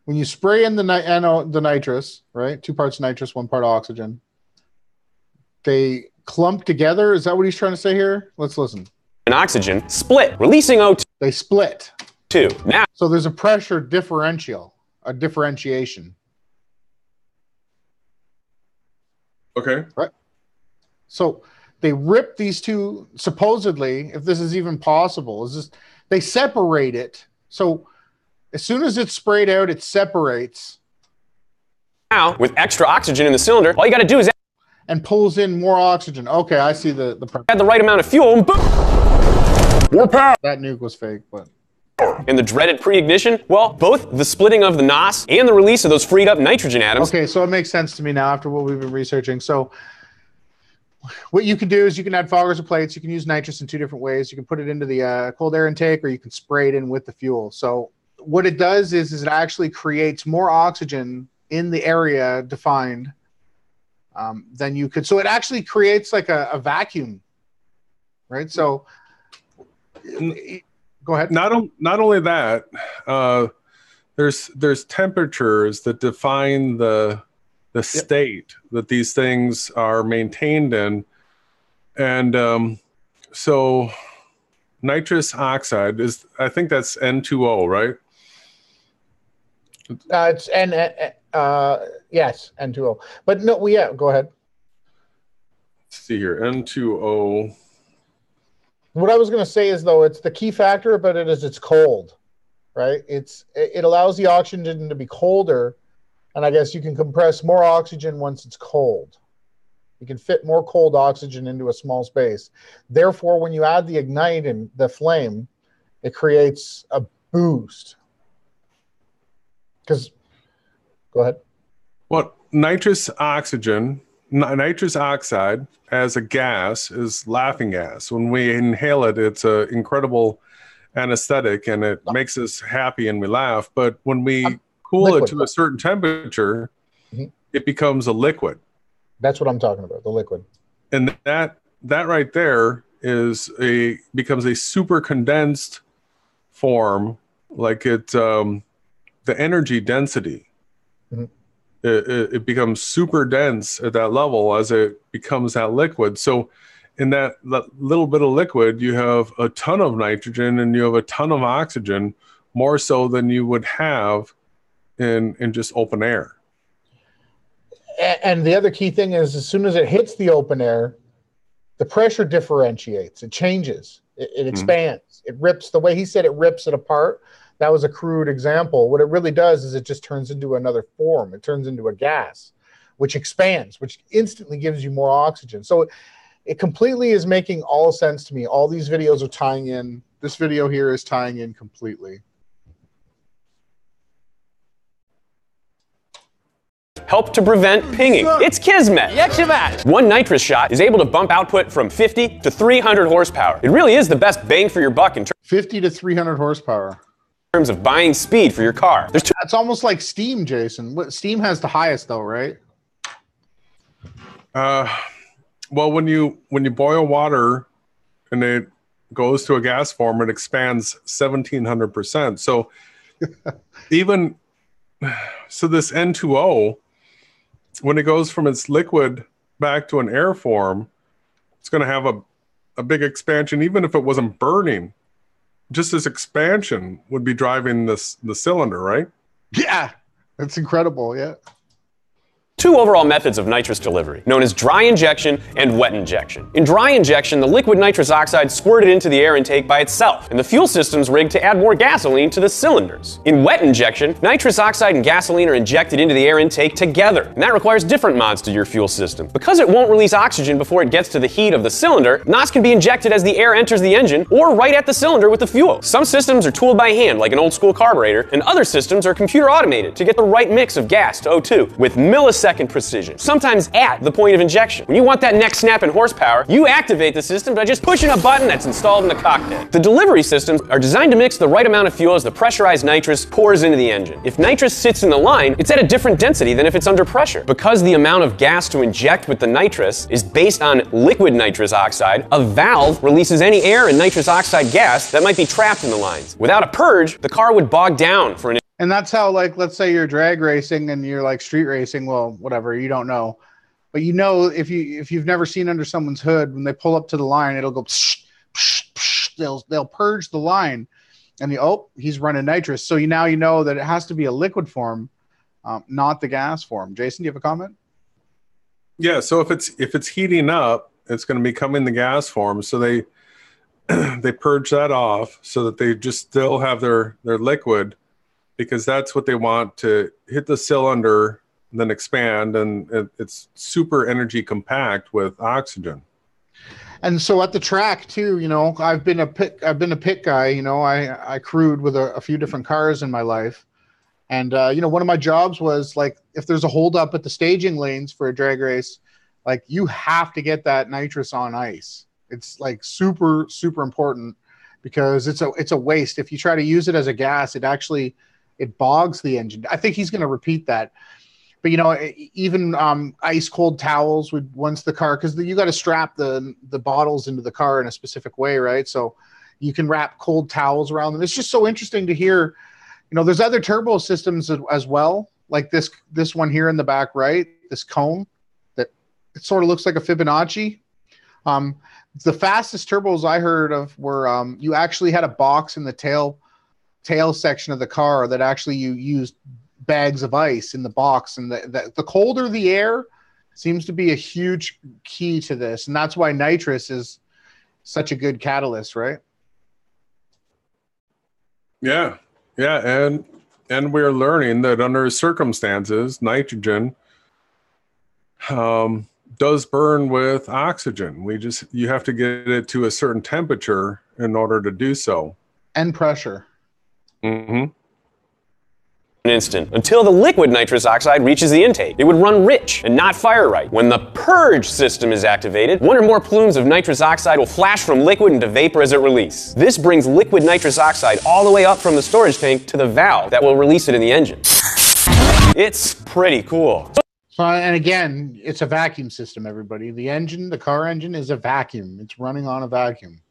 [SPEAKER 2] when you spray in the nitrous, right? 2 parts nitrous, 1 part oxygen. They clump together. Is that what he's trying to say here? Let's listen.
[SPEAKER 4] And oxygen split, releasing O2.
[SPEAKER 2] They split.
[SPEAKER 4] Now.
[SPEAKER 2] So there's a pressure differential, a differentiation.
[SPEAKER 3] Okay.
[SPEAKER 2] Right. So they rip these two, supposedly, if this is even possible, they separate it. So as soon as it's sprayed out, it separates.
[SPEAKER 4] Now, with extra oxygen in the cylinder, all you got to do is
[SPEAKER 2] and pulls in more oxygen. Okay, I see the
[SPEAKER 4] add the right amount of fuel and boom! More power!
[SPEAKER 2] That nuke was fake, but...
[SPEAKER 4] And the dreaded pre-ignition? Well, both the splitting of the NOS and the release of those freed up nitrogen atoms...
[SPEAKER 2] Okay, so it makes sense to me now after what we've been researching. So what you can do is you can add foggers or plates. You can use nitrous in 2 different ways. You can put it into the cold air intake, or you can spray it in with the fuel. So what it does is it actually creates more oxygen in the area defined than you could. So it actually creates like a vacuum, right? So go ahead.
[SPEAKER 3] Not only that, there's temperatures that define the state that these things are maintained in, and so nitrous oxide is, I think that's N2O, right?
[SPEAKER 2] It's yes, N2O. But no, go ahead.
[SPEAKER 3] Let's see here, N2O.
[SPEAKER 2] What I was going to say is, though, it's the key factor about it is it's cold, right? It allows the oxygen to be colder, and I guess you can compress more oxygen once it's cold. You can fit more cold oxygen into a small space. Therefore, when you add the ignite and the flame, it creates a boost. Because, go ahead.
[SPEAKER 3] What nitrous oxide as a gas is laughing gas. When we inhale it, it's an incredible anesthetic and it makes us happy and we laugh. But when we cool it to a certain temperature, it becomes a liquid.
[SPEAKER 2] That's what I'm talking about, the liquid.
[SPEAKER 3] And that right there becomes a super condensed form, like the energy density. It becomes super dense at that level as it becomes that liquid. So in that little bit of liquid, you have a ton of nitrogen and you have a ton of oxygen, more so than you would have in just open air.
[SPEAKER 2] And the other key thing is, as soon as it hits the open air, the pressure differentiates. It changes. It expands. It rips. The way he said it rips it apart, that was a crude example. What it really does is it just turns into another form. It turns into a gas, which expands, which instantly gives you more oxygen. So it completely is making all sense to me. All these videos are tying in. This video here is tying in completely.
[SPEAKER 4] Help to prevent pinging. It's Kismet. YaHaWaH. One nitrous shot is able to bump output from 50 to 300 horsepower. It really is the best bang for your buck in
[SPEAKER 2] 50 to 300 horsepower.
[SPEAKER 4] terms of buying speed for your car.
[SPEAKER 2] That's almost like Steam, Jason. Steam has the highest though, right?
[SPEAKER 3] Well, when you boil water and it goes to a gas form, it expands 1,700%. So this N2O, when it goes from its liquid back to an air form, it's going to have a big expansion, even if it wasn't burning. Just this expansion would be driving the cylinder, right?
[SPEAKER 2] Yeah, that's incredible. Yeah.
[SPEAKER 4] Two overall methods of nitrous delivery, known as dry injection and wet injection. In dry injection, the liquid nitrous oxide squirted into the air intake by itself, and the fuel system's rigged to add more gasoline to the cylinders. In wet injection, nitrous oxide and gasoline are injected into the air intake together, and that requires different mods to your fuel system. Because it won't release oxygen before it gets to the heat of the cylinder, NOS can be injected as the air enters the engine or right at the cylinder with the fuel. Some systems are tooled by hand, like an old school carburetor, and other systems are computer automated to get the right mix of gas to O2 with millisecond precision, sometimes at the point of injection. When you want that neck snap and horsepower, you activate the system by just pushing a button that's installed in the cockpit. The delivery systems are designed to mix the right amount of fuel as the pressurized nitrous pours into the engine. If nitrous sits in the line, it's at a different density than if it's under pressure. Because the amount of gas to inject with the nitrous is based on liquid nitrous oxide, a valve releases any air and nitrous oxide gas that might be trapped in the lines. Without a purge, the car would bog down for an.
[SPEAKER 2] And that's how, like, let's say you're drag racing and you're like street racing. Well, whatever, you don't know, but you know, if you've never seen under someone's hood, when they pull up to the line, it'll go. Psh, psh, psh, they'll purge the line, and he's running nitrous. So now you know that it has to be a liquid form, not the gas form. Jason, do you have a comment?
[SPEAKER 3] Yeah. So if it's heating up, it's going to become in the gas form. So they they purge that off so that they just still have their liquid, because that's what they want to hit the cylinder, then expand, and it's super energy compact with oxygen. And
[SPEAKER 2] so at the track too, you know, I've been a pit guy. You know, I crewed with a few different cars in my life, and you know, one of my jobs was, like, if there's a holdup at the staging lanes for a drag race, like, you have to get that nitrous on ice. It's like super important, because it's a waste. If you try to use it as a gas, it bogs the engine. I think he's going to repeat that. But, you know, even ice cold towels would, once the car, because you got to strap the bottles into the car in a specific way, right? So you can wrap cold towels around them. It's just so interesting to hear. You know, there's other turbo systems as well, like this one here in the back right, this cone that it sort of looks like a Fibonacci. The fastest turbos I heard of were you actually had a box in the tail section of the car that actually you used bags of ice in the box, and the colder the air seems to be a huge key to this, and that's why nitrous is such a good catalyst, right?
[SPEAKER 3] Yeah, and we're learning that under circumstances, nitrogen does burn with oxygen. You have to get it to a certain temperature in order to do so,
[SPEAKER 2] and pressure.
[SPEAKER 4] Mm-hmm. An instant, until the liquid nitrous oxide reaches the intake. It would run rich and not fire right. When the purge system is activated, one or more plumes of nitrous oxide will flash from liquid into vapor as it releases. This brings liquid nitrous oxide all the way up from the storage tank to the valve that will release it in the engine. It's pretty cool.
[SPEAKER 2] So, and again, it's a vacuum system, everybody. The car engine is a vacuum. It's running on a vacuum.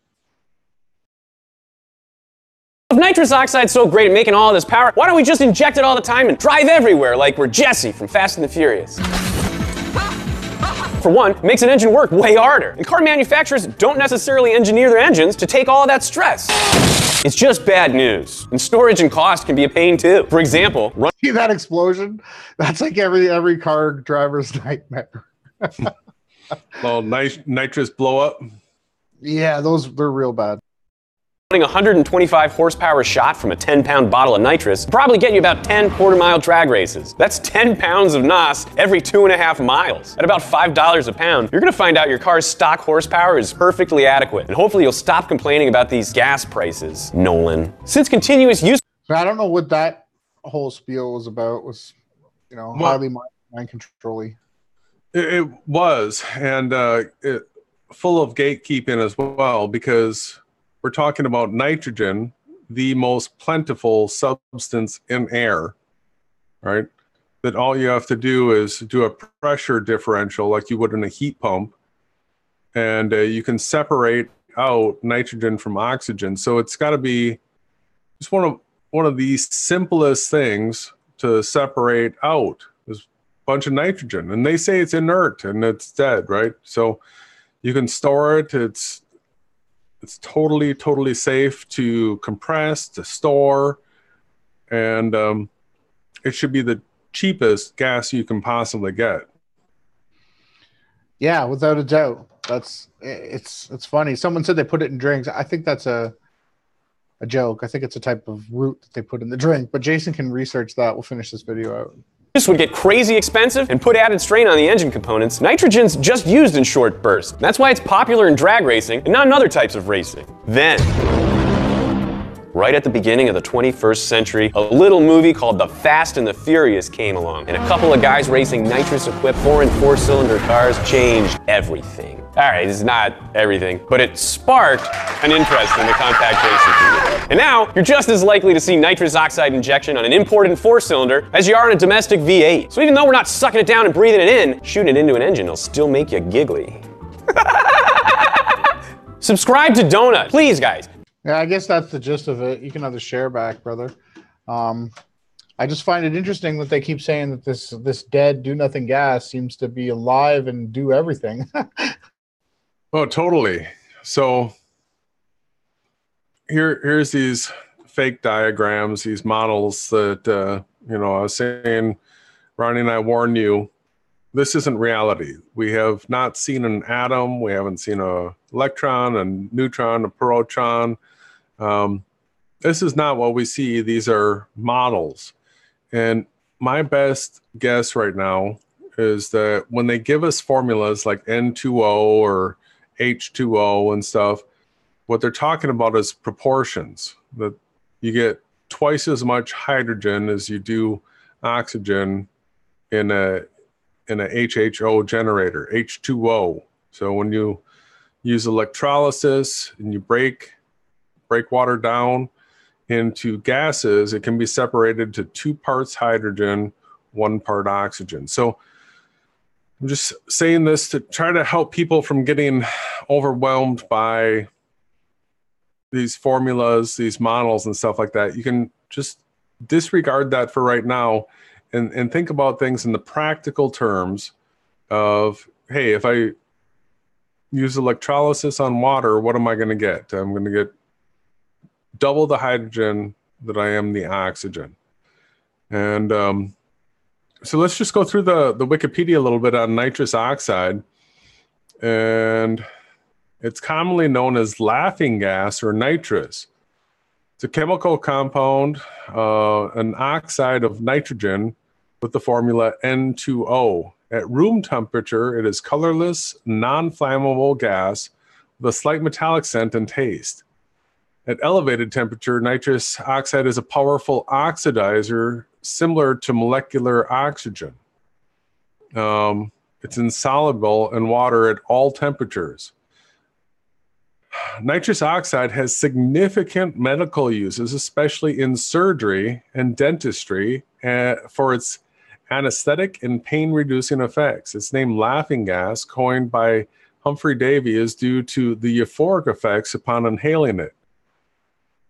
[SPEAKER 4] If nitrous oxide's so great at making all this power, why don't we just inject it all the time and drive everywhere like we're Jesse from Fast and the Furious? For one, it makes an engine work way harder. And car manufacturers don't necessarily engineer their engines to take all of that stress. It's just bad news. And storage and cost can be a pain too. For example,
[SPEAKER 2] see that explosion? That's like every car driver's nightmare.
[SPEAKER 3] Well, nitrous blow up.
[SPEAKER 2] Yeah, they're real bad.
[SPEAKER 4] Running a 125 horsepower shot from a 10-pound bottle of nitrous will probably get you about 10 quarter-mile drag races. That's 10 pounds of NOS every 2.5 miles. At about $5 a pound, you're going to find out your car's stock horsepower is perfectly adequate. And hopefully you'll stop complaining about these gas prices, Nolan. Since continuous use...
[SPEAKER 2] I don't know what that whole spiel was about. It was, you know, highly mind-controlling.
[SPEAKER 3] It was, and full of gatekeeping as well, because we're talking about nitrogen, the most plentiful substance in air, right? That all you have to do is do a pressure differential like you would in a heat pump, and you can separate out nitrogen from oxygen. So it's got to be just one of the simplest things to separate out is a bunch of nitrogen. And they say it's inert and it's dead, right? So you can store it. It's totally safe to compress, to store, and it should be the cheapest gas you can possibly get.
[SPEAKER 2] Yeah, without a doubt. It's funny. Someone said they put it in drinks. I think that's a joke. I think it's a type of root that they put in the drink. But Jason can research that. We'll finish this video out.
[SPEAKER 4] This would get crazy expensive and put added strain on the engine components. Nitrogen's just used in short bursts. That's why it's popular in drag racing and not in other types of racing. Then, right at the beginning of the 21st century, a little movie called The Fast and the Furious came along, and a couple of guys racing nitrous-equipped 4- and 4-cylinder cars changed everything. All right, it's not everything, but it sparked an interest in the compact racing community. And now, you're just as likely to see nitrous oxide injection on an imported 4-cylinder as you are on a domestic V8. So even though we're not sucking it down and breathing it in, shooting it into an engine will still make you giggly. Subscribe to Donut, please, guys.
[SPEAKER 2] Yeah, I guess that's the gist of it. You can have the share back, brother. I just find it interesting that they keep saying that this dead do-nothing gas seems to be alive and do everything.
[SPEAKER 3] Oh, totally. So here's these fake diagrams, these models that, I was saying, Ronnie and I warned you, this isn't reality. We have not seen an atom. We haven't seen an electron, a neutron, a proton. This is not what we see. These are models. And my best guess right now is that when they give us formulas like N2O or H2O and stuff, what they're talking about is proportions, that you get twice as much hydrogen as you do oxygen in a HHO generator, H2O. So when you use electrolysis and you break water down into gases, it can be separated to 2 parts hydrogen, 1 part oxygen. So I'm just saying this to try to help people from getting overwhelmed by these formulas, these models and stuff like that. You can just disregard that for right now and think about things in the practical terms of, hey, if I use electrolysis on water, what am I going to get? I'm going to get double the hydrogen that I am the oxygen. And so let's just go through the Wikipedia a little bit on nitrous oxide. And it's commonly known as laughing gas or nitrous. It's a chemical compound, an oxide of nitrogen with the formula N2O. At room temperature, it is colorless, non-flammable gas with a slight metallic scent and taste. At elevated temperature, nitrous oxide is a powerful oxidizer similar to molecular oxygen. It's insoluble in water at all temperatures. Nitrous oxide has significant medical uses, especially in surgery and dentistry, for its anesthetic and pain-reducing effects. Its name laughing gas, coined by Humphrey Davy, is due to the euphoric effects upon inhaling it.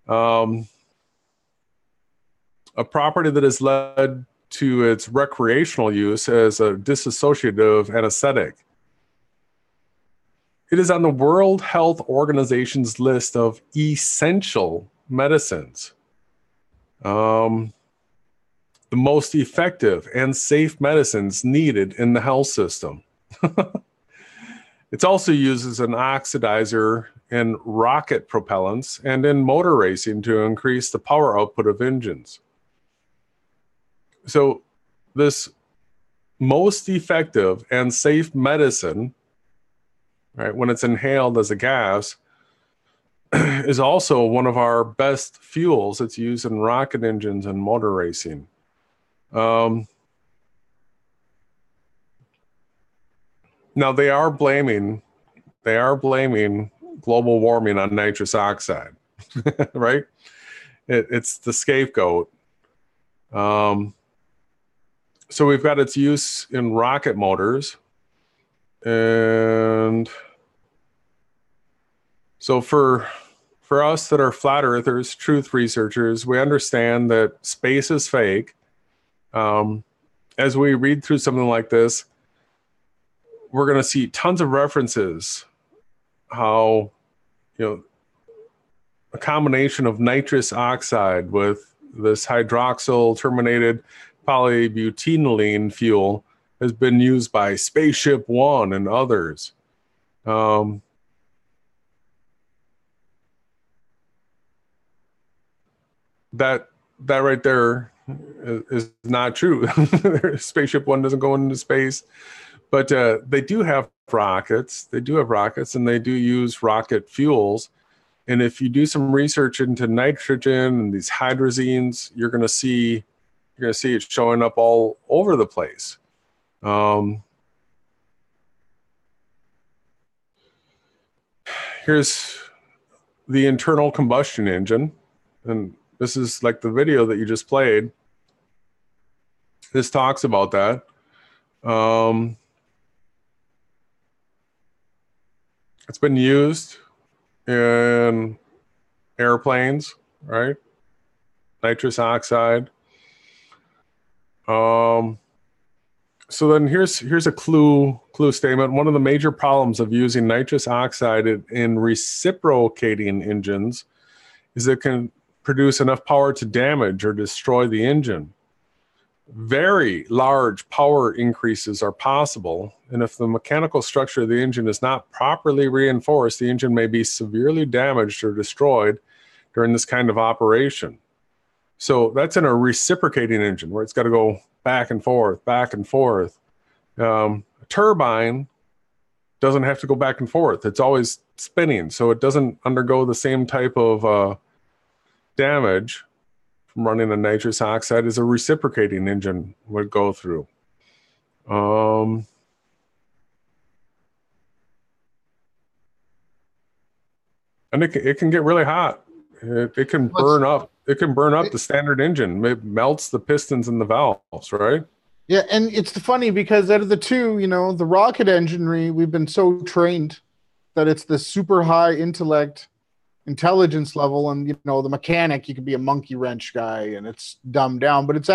[SPEAKER 3] A property that has led to its recreational use as a dissociative anesthetic. It is on the World Health Organization's list of essential medicines. The most effective and safe medicines needed in the health system. It's also used as an oxidizer in rocket propellants and in motor racing to increase the power output of engines. So this most effective and safe medicine, right, when it's inhaled as a gas, is also one of our best fuels. It's used in rocket engines and motor racing. Now they are blaming global warming on nitrous oxide, right? It's the scapegoat. So we've got its use in rocket motors. And so for us that are flat earthers, truth researchers, we understand that space is fake. As we read through something like this, we're going to see tons of references how, a combination of nitrous oxide with this hydroxyl terminated polybutylene fuel has been used by Spaceship One and others. That right there is not true. Spaceship One doesn't go into space, but they do have rockets. They do have rockets, and they do use rocket fuels. And if you do some research into nitrogen and these hydrazines, you're going to see it showing up all over the place. Here's the internal combustion engine, and this is like the video that you just played. This talks about that. It's been used in airplanes, right? Nitrous oxide. So then here's a clue statement. One of the major problems of using nitrous oxide in reciprocating engines is it can produce enough power to damage or destroy the engine. Very large power increases are possible, and if the mechanical structure of the engine is not properly reinforced, the engine may be severely damaged or destroyed during this kind of operation. So that's in a reciprocating engine where it's got to go back and forth, back and forth. A turbine doesn't have to go back and forth. It's always spinning, so it doesn't undergo the same type of damage from running a nitrous oxide as a reciprocating engine would go through. And it can get really hot. It can burn up. It can burn up the standard engine. It melts the pistons and the valves, right?
[SPEAKER 2] Yeah, and it's funny because out of the two, you know, the rocket enginery, we've been so trained that it's the super high intelligence level, and you know, the mechanic, you could be a monkey wrench guy and it's dumbed down, but it's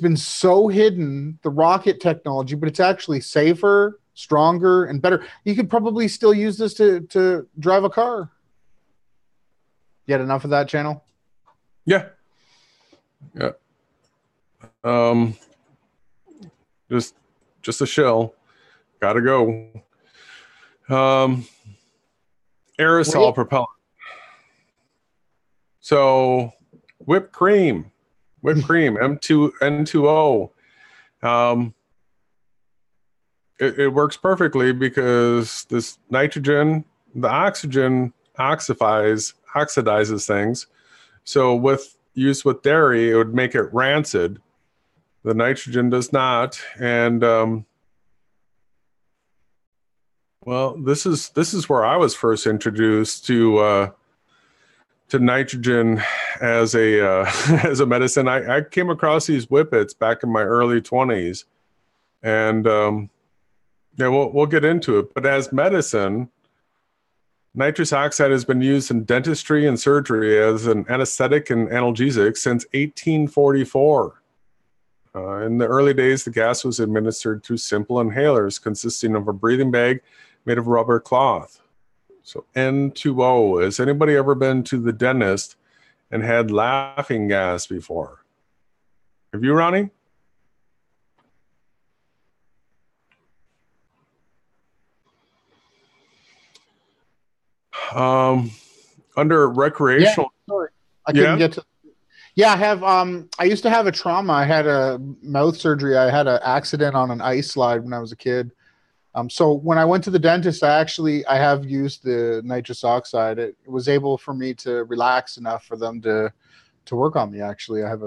[SPEAKER 2] been so hidden, the rocket technology, but it's actually safer, stronger, and better. You could probably still use this to drive a car. You had enough of that channel?
[SPEAKER 3] Yeah. Just a shell. Gotta go. Aerosol propellant. So whipped cream, N2O. It works perfectly because this nitrogen, the oxygen oxidizes things. So with use with dairy, it would make it rancid. The nitrogen does not. And well, this is where I was first introduced to nitrogen as a as a medicine. I came across these whippets back in my early 20s, and yeah, we'll get into it. But as medicine, nitrous oxide has been used in dentistry and surgery as an anesthetic and analgesic since 1844. In the early days, the gas was administered through simple inhalers consisting of a breathing bag made of rubber cloth. So N2O. Has anybody ever been to the dentist and had laughing gas before? Have you, Ronnie? Under recreational.
[SPEAKER 2] Yeah, sorry. I couldn't get to. Yeah, I have. I used to have a trauma. I had a mouth surgery. I had an accident on an ice slide when I was a kid. So when I went to the dentist, I have used the nitrous oxide. It was able for me to relax enough for them to work on me. Actually, I have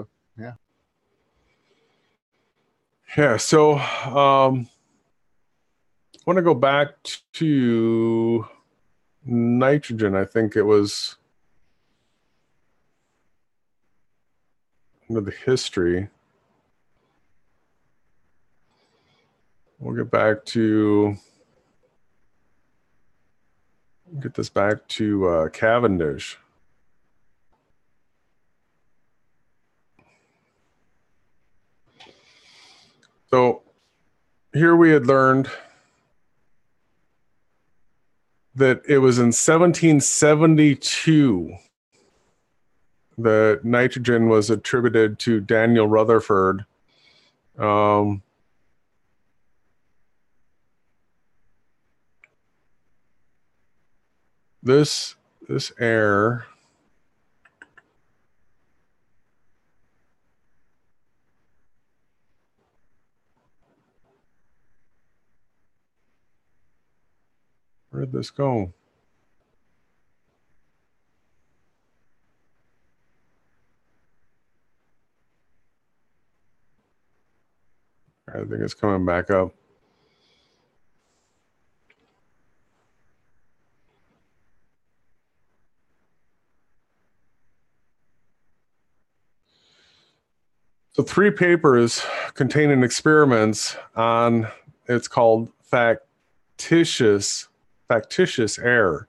[SPEAKER 3] Yeah. So I want to go back to nitrogen. I think it was into the history. We'll get this back to Cavendish. So here we had learned that it was in 1772 The nitrogen was attributed to Daniel Rutherford. This air where'd this go? I think it's coming back up. So 3 papers containing experiments on, it's called factitious air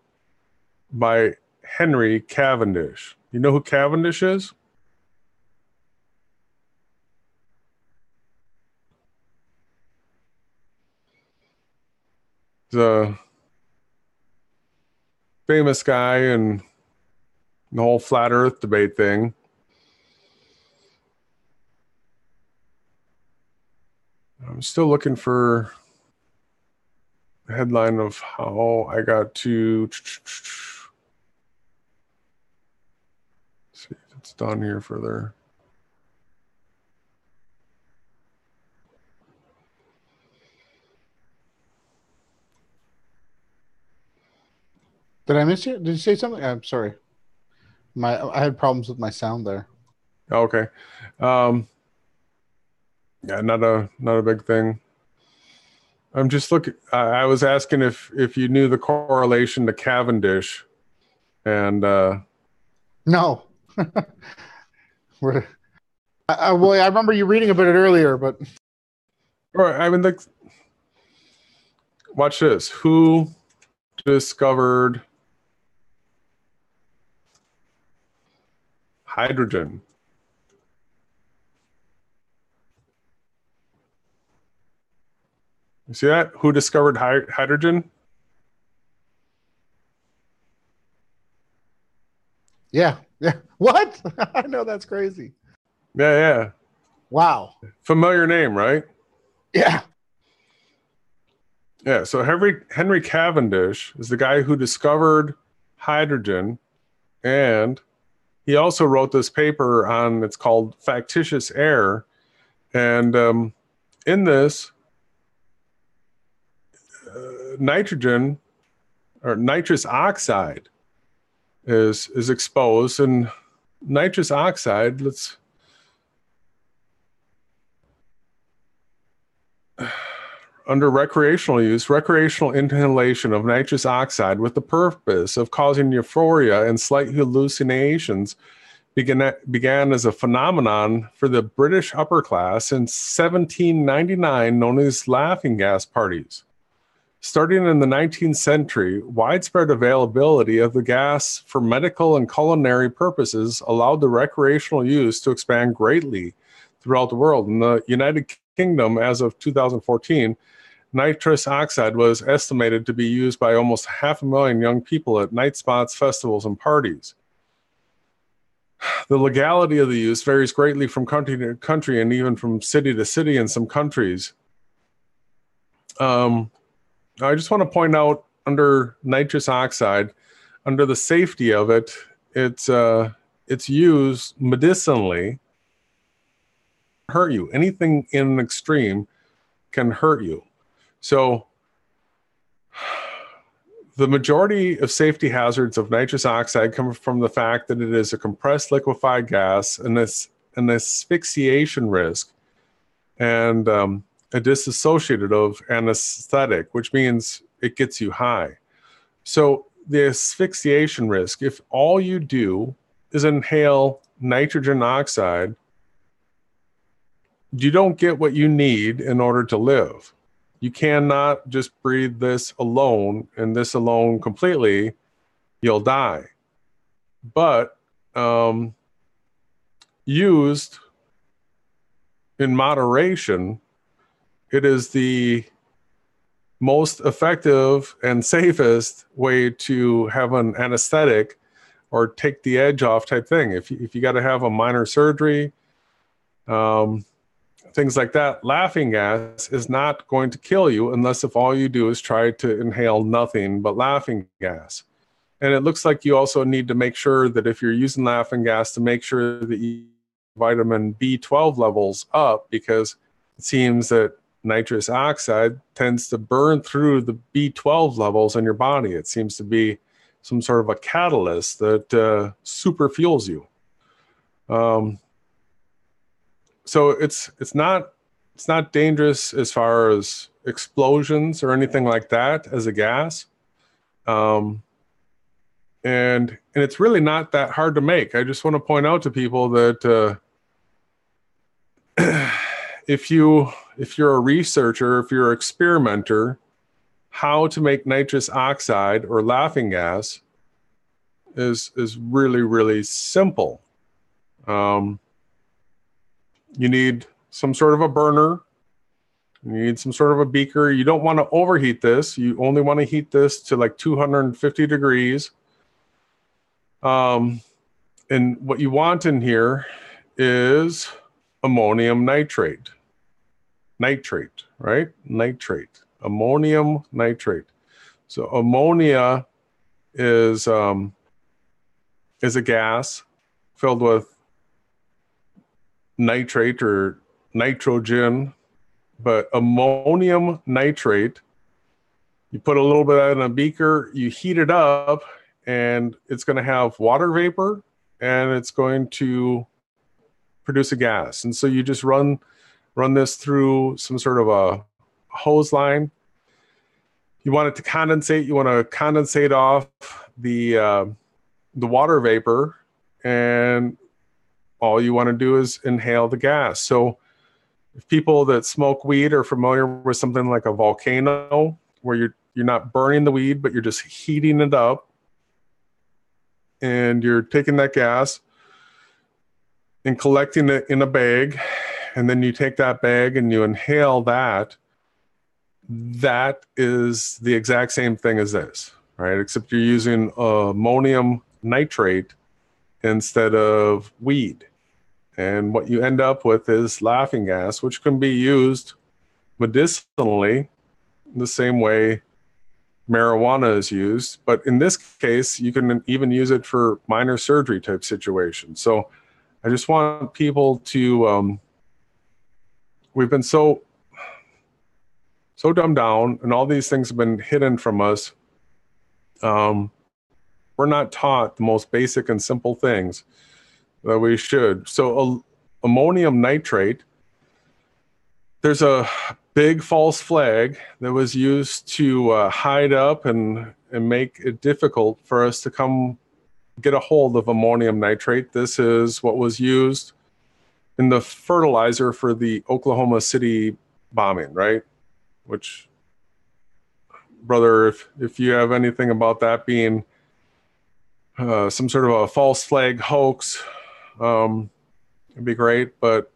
[SPEAKER 3] by Henry Cavendish. You know who Cavendish is? He's a famous guy in the whole flat earth debate thing. I'm still looking for the headline of how I got to see if it's down here further.
[SPEAKER 2] Did I miss you? Did you say something? I'm sorry. I had problems with my sound there.
[SPEAKER 3] Okay. Yeah, not a big thing. I'm just looking. I was asking if you knew the correlation to Cavendish, and
[SPEAKER 2] No. Well, I remember you reading about it earlier, but
[SPEAKER 3] I mean, watch this. Who discovered hydrogen? You see that? Who discovered hydrogen?
[SPEAKER 2] yeah. What? I know, that's crazy.
[SPEAKER 3] Yeah.
[SPEAKER 2] Wow.
[SPEAKER 3] Familiar name, right?
[SPEAKER 2] Yeah.
[SPEAKER 3] Yeah. So Henry Cavendish is the guy who discovered hydrogen, and he also wrote this paper on, it's called Factitious Air, and in this, nitrogen or nitrous oxide is exposed, and nitrous oxide, under recreational use, recreational inhalation of nitrous oxide with the purpose of causing euphoria and slight hallucinations began as a phenomenon for the British upper class in 1799, known as laughing gas parties. Starting in the 19th century, widespread availability of the gas for medical and culinary purposes allowed the recreational use to expand greatly throughout the world. In the United Kingdom, as of 2014, nitrous oxide was estimated to be used by almost 500,000 young people at night spots, festivals, and parties. The legality of the use varies greatly from country to country and even from city to city in some countries. I just want to point out, under nitrous oxide, under the safety of it, it's used medicinally. Hurt you. Anything in an extreme can hurt you. So the majority of safety hazards of nitrous oxide come from the fact that it is a compressed liquefied gas, and an asphyxiation risk, and a disassociative of anesthetic, which means it gets you high. So the asphyxiation risk, if all you do is inhale nitrogen oxide, you don't get what you need in order to live. You cannot just breathe this alone, and this alone completely, you'll die. But used in moderation, it is the most effective and safest way to have an anesthetic or take the edge off type thing. If you got to have a minor surgery, things like that, laughing gas is not going to kill you unless if all you do is try to inhale nothing but laughing gas. And it looks like you also need to make sure that if you're using laughing gas, to make sure that you vitamin B12 levels up, because it seems that nitrous oxide tends to burn through the B12 levels in your body. It seems to be some sort of a catalyst that super fuels you. So it's not dangerous as far as explosions or anything like that as a gas. And it's really not that hard to make. I just want to point out to people that if you're a researcher, if you're an experimenter, how to make nitrous oxide or laughing gas is really, really simple. You need some sort of a burner. You need some sort of a beaker. You don't want to overheat this. You only want to heat this to like 250 degrees. And what you want in here is ammonium nitrate. Nitrate, right? Nitrate. Ammonium nitrate. So ammonia is a gas filled with nitrate or nitrogen, but ammonium nitrate, you put a little bit in a beaker, you heat it up, and it's going to have water vapor, and it's going to produce a gas. And so you just run this through some sort of a hose line. You want it to condensate. You want to condensate off the water vapor, and all you want to do is inhale the gas. So if people that smoke weed are familiar with something like a volcano, where you're not burning the weed, but you're just heating it up, and you're taking that gas and collecting it in a bag, and then you take that bag and you inhale that. That is the exact same thing as this, right? Except you're using ammonium nitrate instead of weed. And what you end up with is laughing gas, which can be used medicinally the same way marijuana is used. But in this case, you can even use it for minor surgery type situations. So I just want people to, we've been so dumbed down, and all these things have been hidden from us. We're not taught the most basic and simple things that we should. So ammonium nitrate, there's a big false flag that was used to hide up and make it difficult for us to come get a hold of ammonium nitrate. This is what was used in the fertilizer for the Oklahoma City bombing, right? Which, brother, if you have anything about that being some sort of a false flag hoax, it'd be great. But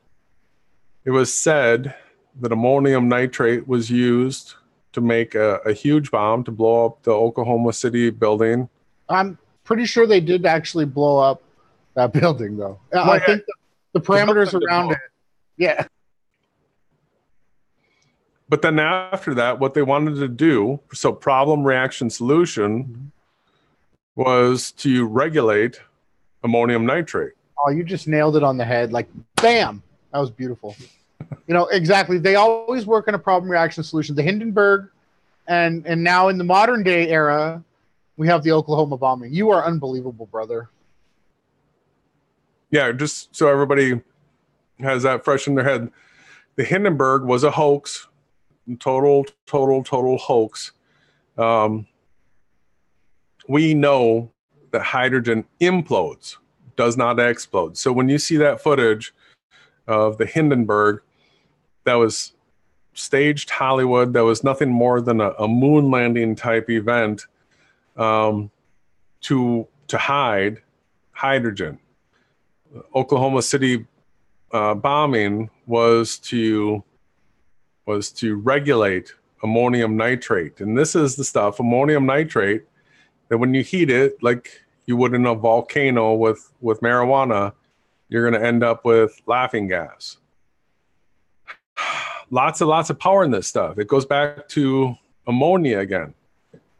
[SPEAKER 3] it was said that ammonium nitrate was used to make a huge bomb to blow up the Oklahoma City building.
[SPEAKER 2] I'm pretty sure they did actually blow up that building, though. I think the parameters around it. Yeah.
[SPEAKER 3] But then after that, what they wanted to do, so problem, reaction, solution, was to regulate ammonium nitrate.
[SPEAKER 2] Oh, you just nailed it on the head. Like, bam. That was beautiful. You know, exactly. They always work on a problem, reaction, solution. The Hindenburg, and now in the modern day era, we have the Oklahoma bombing. You are unbelievable, brother.
[SPEAKER 3] Yeah, just so everybody has that fresh in their head. The Hindenburg was a hoax. Total hoax. We know that hydrogen implodes, does not explode. So when you see that footage of the Hindenburg, that was staged Hollywood. That was nothing more than a moon landing type event to hide hydrogen. Oklahoma City bombing was to regulate ammonium nitrate. And this is the stuff, ammonium nitrate, that when you heat it, like you would in a volcano with marijuana, you're going to end up with laughing gas. Lots of power in this stuff. It goes back to ammonia again.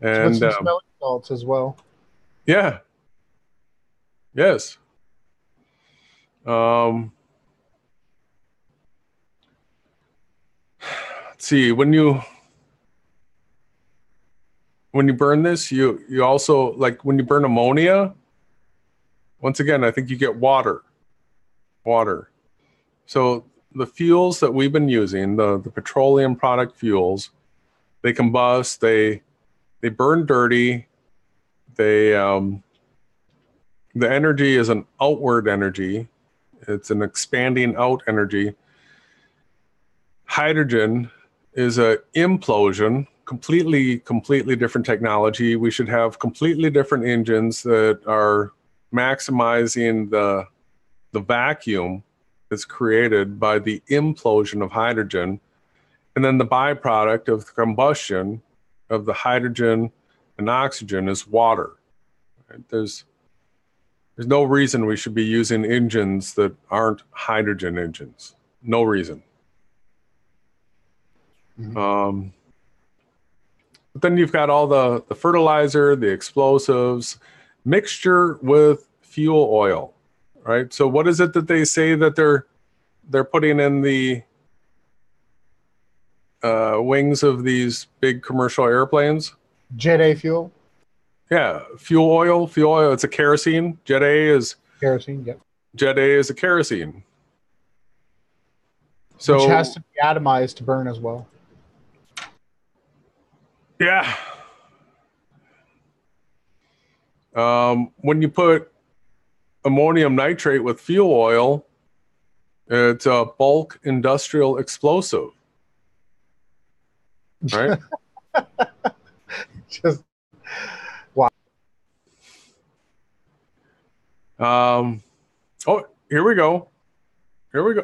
[SPEAKER 3] And
[SPEAKER 2] some smelling salts as well.
[SPEAKER 3] Yeah. Yes. Let's see, when you burn this, you also, like when you burn ammonia, once again, I think you get water. So the fuels that we've been using, the petroleum product fuels, they combust, they burn dirty. The energy is an outward energy. It's an expanding out energy. Hydrogen is a implosion, completely different technology. We should have completely different engines that are maximizing the vacuum that's created by the implosion of hydrogen, and then the byproduct of the combustion of the hydrogen and oxygen is water. Right? There's no reason we should be using engines that aren't hydrogen engines. No reason. But then you've got all the fertilizer, the explosives, mixture with fuel oil, right? So what is it that they say that they're putting in the wings of these big commercial airplanes?
[SPEAKER 2] Jet A fuel.
[SPEAKER 3] Yeah, fuel oil. It's a kerosene. Jet A is
[SPEAKER 2] kerosene. Yep.
[SPEAKER 3] Jet A is a kerosene. So
[SPEAKER 2] which has to be atomized to burn as well.
[SPEAKER 3] Yeah. When you put ammonium nitrate with fuel oil, it's a bulk industrial explosive. Right?
[SPEAKER 2] Just wow.
[SPEAKER 3] Oh, here we go.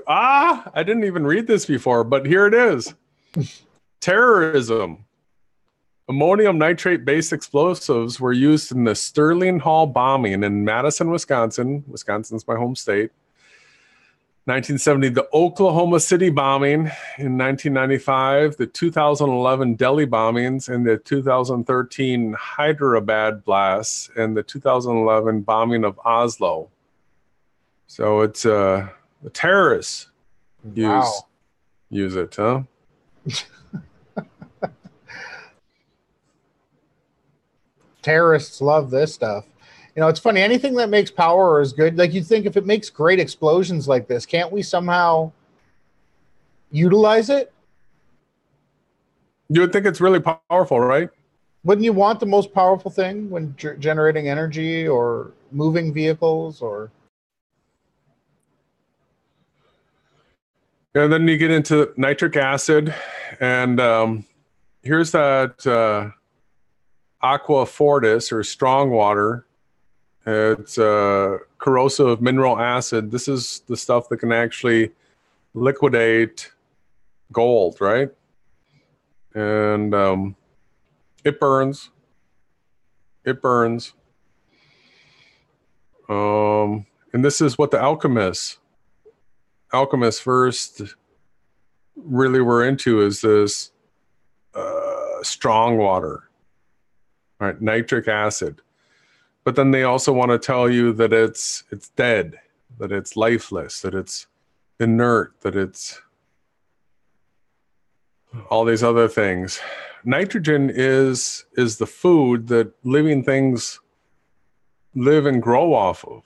[SPEAKER 3] I didn't even read this before, but here it is. Terrorism. Ammonium nitrate-based explosives were used in the Sterling Hall bombing in Madison, Wisconsin. Wisconsin's my home state. 1970, the Oklahoma City bombing in 1995, the 2011 Delhi bombings, and the 2013 Hyderabad blasts, and the 2011 bombing of Oslo. So it's the terrorists use it, huh?
[SPEAKER 2] Terrorists love this stuff. You know, it's funny. Anything that makes power is good. Like, you'd think if it makes great explosions like this, can't we somehow utilize it?
[SPEAKER 3] You would think it's really powerful, right?
[SPEAKER 2] Wouldn't you want the most powerful thing when generating energy or moving vehicles or...
[SPEAKER 3] And then you get into nitric acid, and here's that aqua fortis, or strong water. It's corrosive mineral acid. This is the stuff that can actually liquidate gold, right? And it burns. And this is what the alchemists first really were into, is this strong water, right? Nitric acid. But then they also want to tell you that it's dead, that it's lifeless, that it's inert, that it's all these other things. Nitrogen is the food that living things live and grow off of.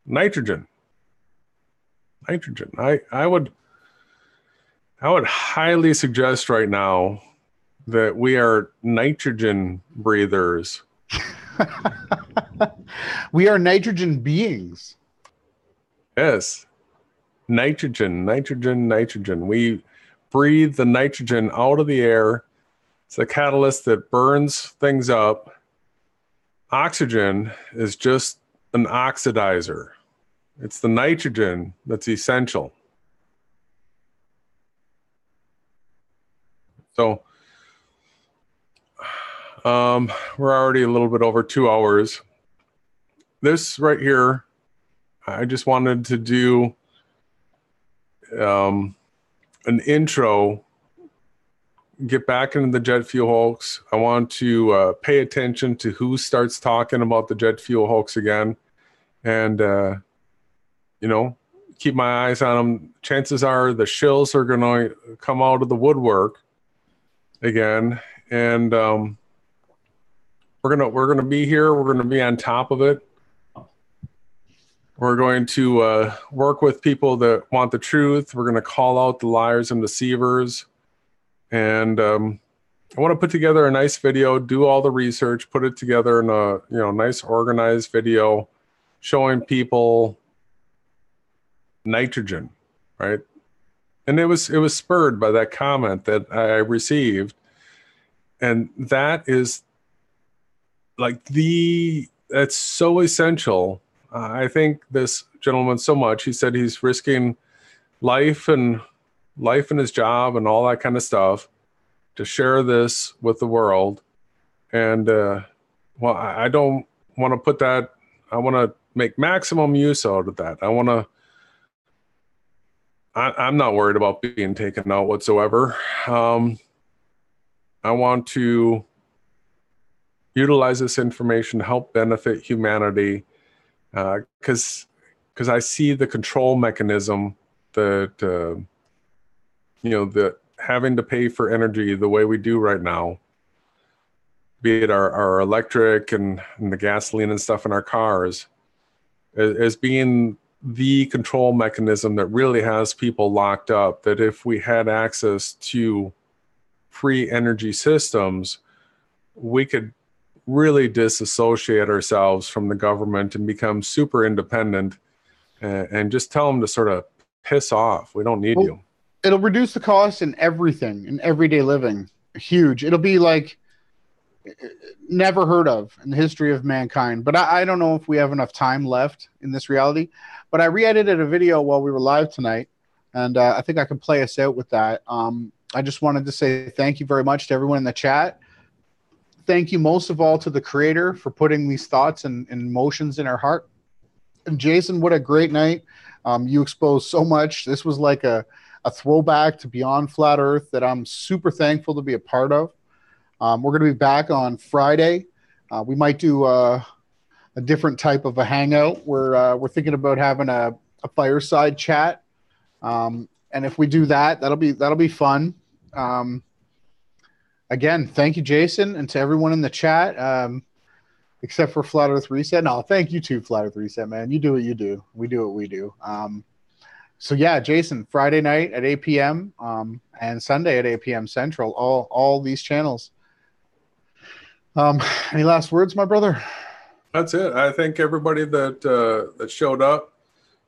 [SPEAKER 3] Nitrogen. I would highly suggest right now that we are nitrogen breathers.
[SPEAKER 2] We are nitrogen beings.
[SPEAKER 3] Yes. Nitrogen. We breathe the nitrogen out of the air. It's a catalyst that burns things up. Oxygen is just an oxidizer. It's the nitrogen that's essential. So we're already a little bit over 2 hours. this right here, I just wanted to do an intro, get back into the jet fuel hoax. I want to pay attention to who starts talking about the jet fuel hoax again, and you know, keep my eyes on them. Chances are the shills are going to come out of the woodwork again, and we're gonna be here. We're gonna be on top of it. We're going to work with people that want the truth. We're going to call out the liars and deceivers. And I want to put together a nice video, do all the research, put it together in a nice organized video showing people nitrogen, right? And it was spurred by that comment that I received. And that is like that's so essential. I think this gentleman so much. He said he's risking life and his job and all that kind of stuff to share this with the world. And well, I don't want to put that. I want to make maximum use out of that. I'm not worried about being taken out whatsoever. I want to utilize this information to help benefit humanity. Because I see the control mechanism that that having to pay for energy the way we do right now, be it our electric and the gasoline and stuff in our cars, as being the control mechanism that really has people locked up. That if we had access to free energy systems, we could really disassociate ourselves from the government and become super independent, and just tell them to sort of piss off. We don't need you.
[SPEAKER 2] It'll reduce the cost in everything, in everyday living. Huge. It'll be like never heard of in the history of mankind. But I don't know if we have enough time left in this reality. But I re-edited a video while we were live tonight, and I think I can play us out with that. I just wanted to say thank you very much to everyone in the chat. Thank you most of all to the creator for putting these thoughts and emotions in our heart. And Jason, what a great night. You exposed so much. This was like a throwback to Beyond Flat Earth that I'm super thankful to be a part of. We're going to be back on Friday. We might do a different type of a hangout. We're thinking about having a fireside chat. And if we do that, that'll be fun. Again, thank you, Jason, and to everyone in the chat, except for Flat Earth Reset. No, thank you too, Flat Earth Reset, man. You do what you do. We do what we do. So yeah, Jason, Friday night at 8 p.m. And Sunday at 8 p.m. Central, all these channels. Any last words, my brother?
[SPEAKER 3] That's it. I thank everybody that showed up.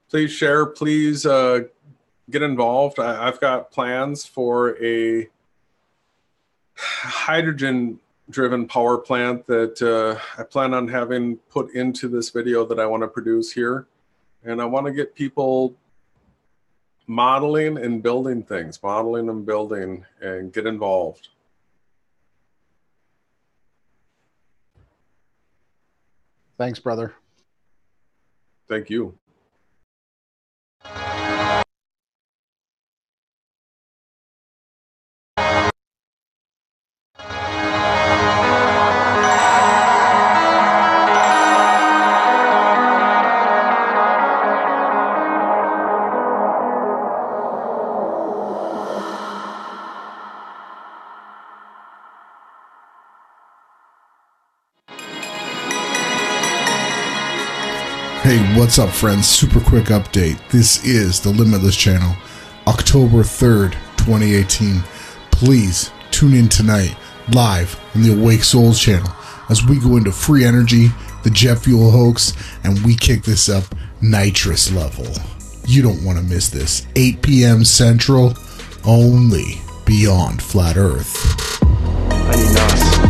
[SPEAKER 3] Please share. Please get involved. I've got plans for a hydrogen-driven power plant that I plan on having put into this video that I want to produce here. And I want to get people modeling and building things, and get involved.
[SPEAKER 2] Thanks, brother.
[SPEAKER 3] Thank you.
[SPEAKER 1] Hey, what's up, friends? Super quick update. This is the Limitless channel, October 3rd, 2018. Please tune in tonight, live on the Awake Souls channel, as we go into free energy, the jet fuel hoax, and we kick this up nitrous level. You don't want to miss this. 8 p.m. Central, only Beyond Flat Earth.
[SPEAKER 4] I need NOS.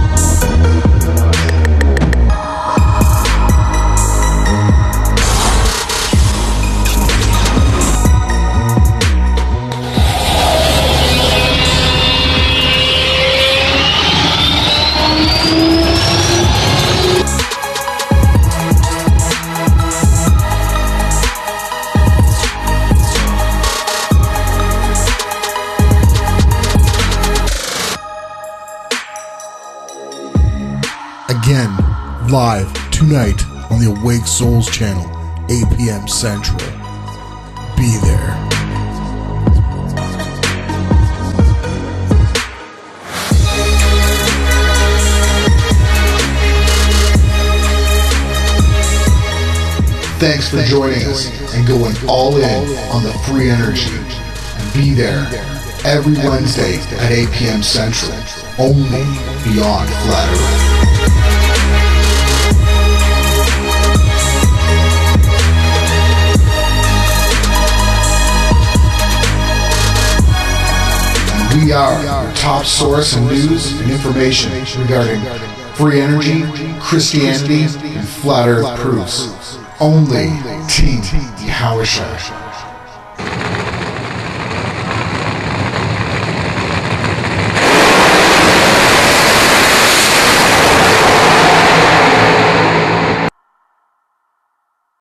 [SPEAKER 1] live tonight on the Awake Souls channel, 8 p.m. Central. Be there. Thanks for joining us and going all in on the free energy. And be there every Wednesday at 8 p.m. Central, only beyond Flat Earth. And we are your top source in news and information regarding free energy, Christianity, and Flat Earth proofs. Only Team YaHaWashi.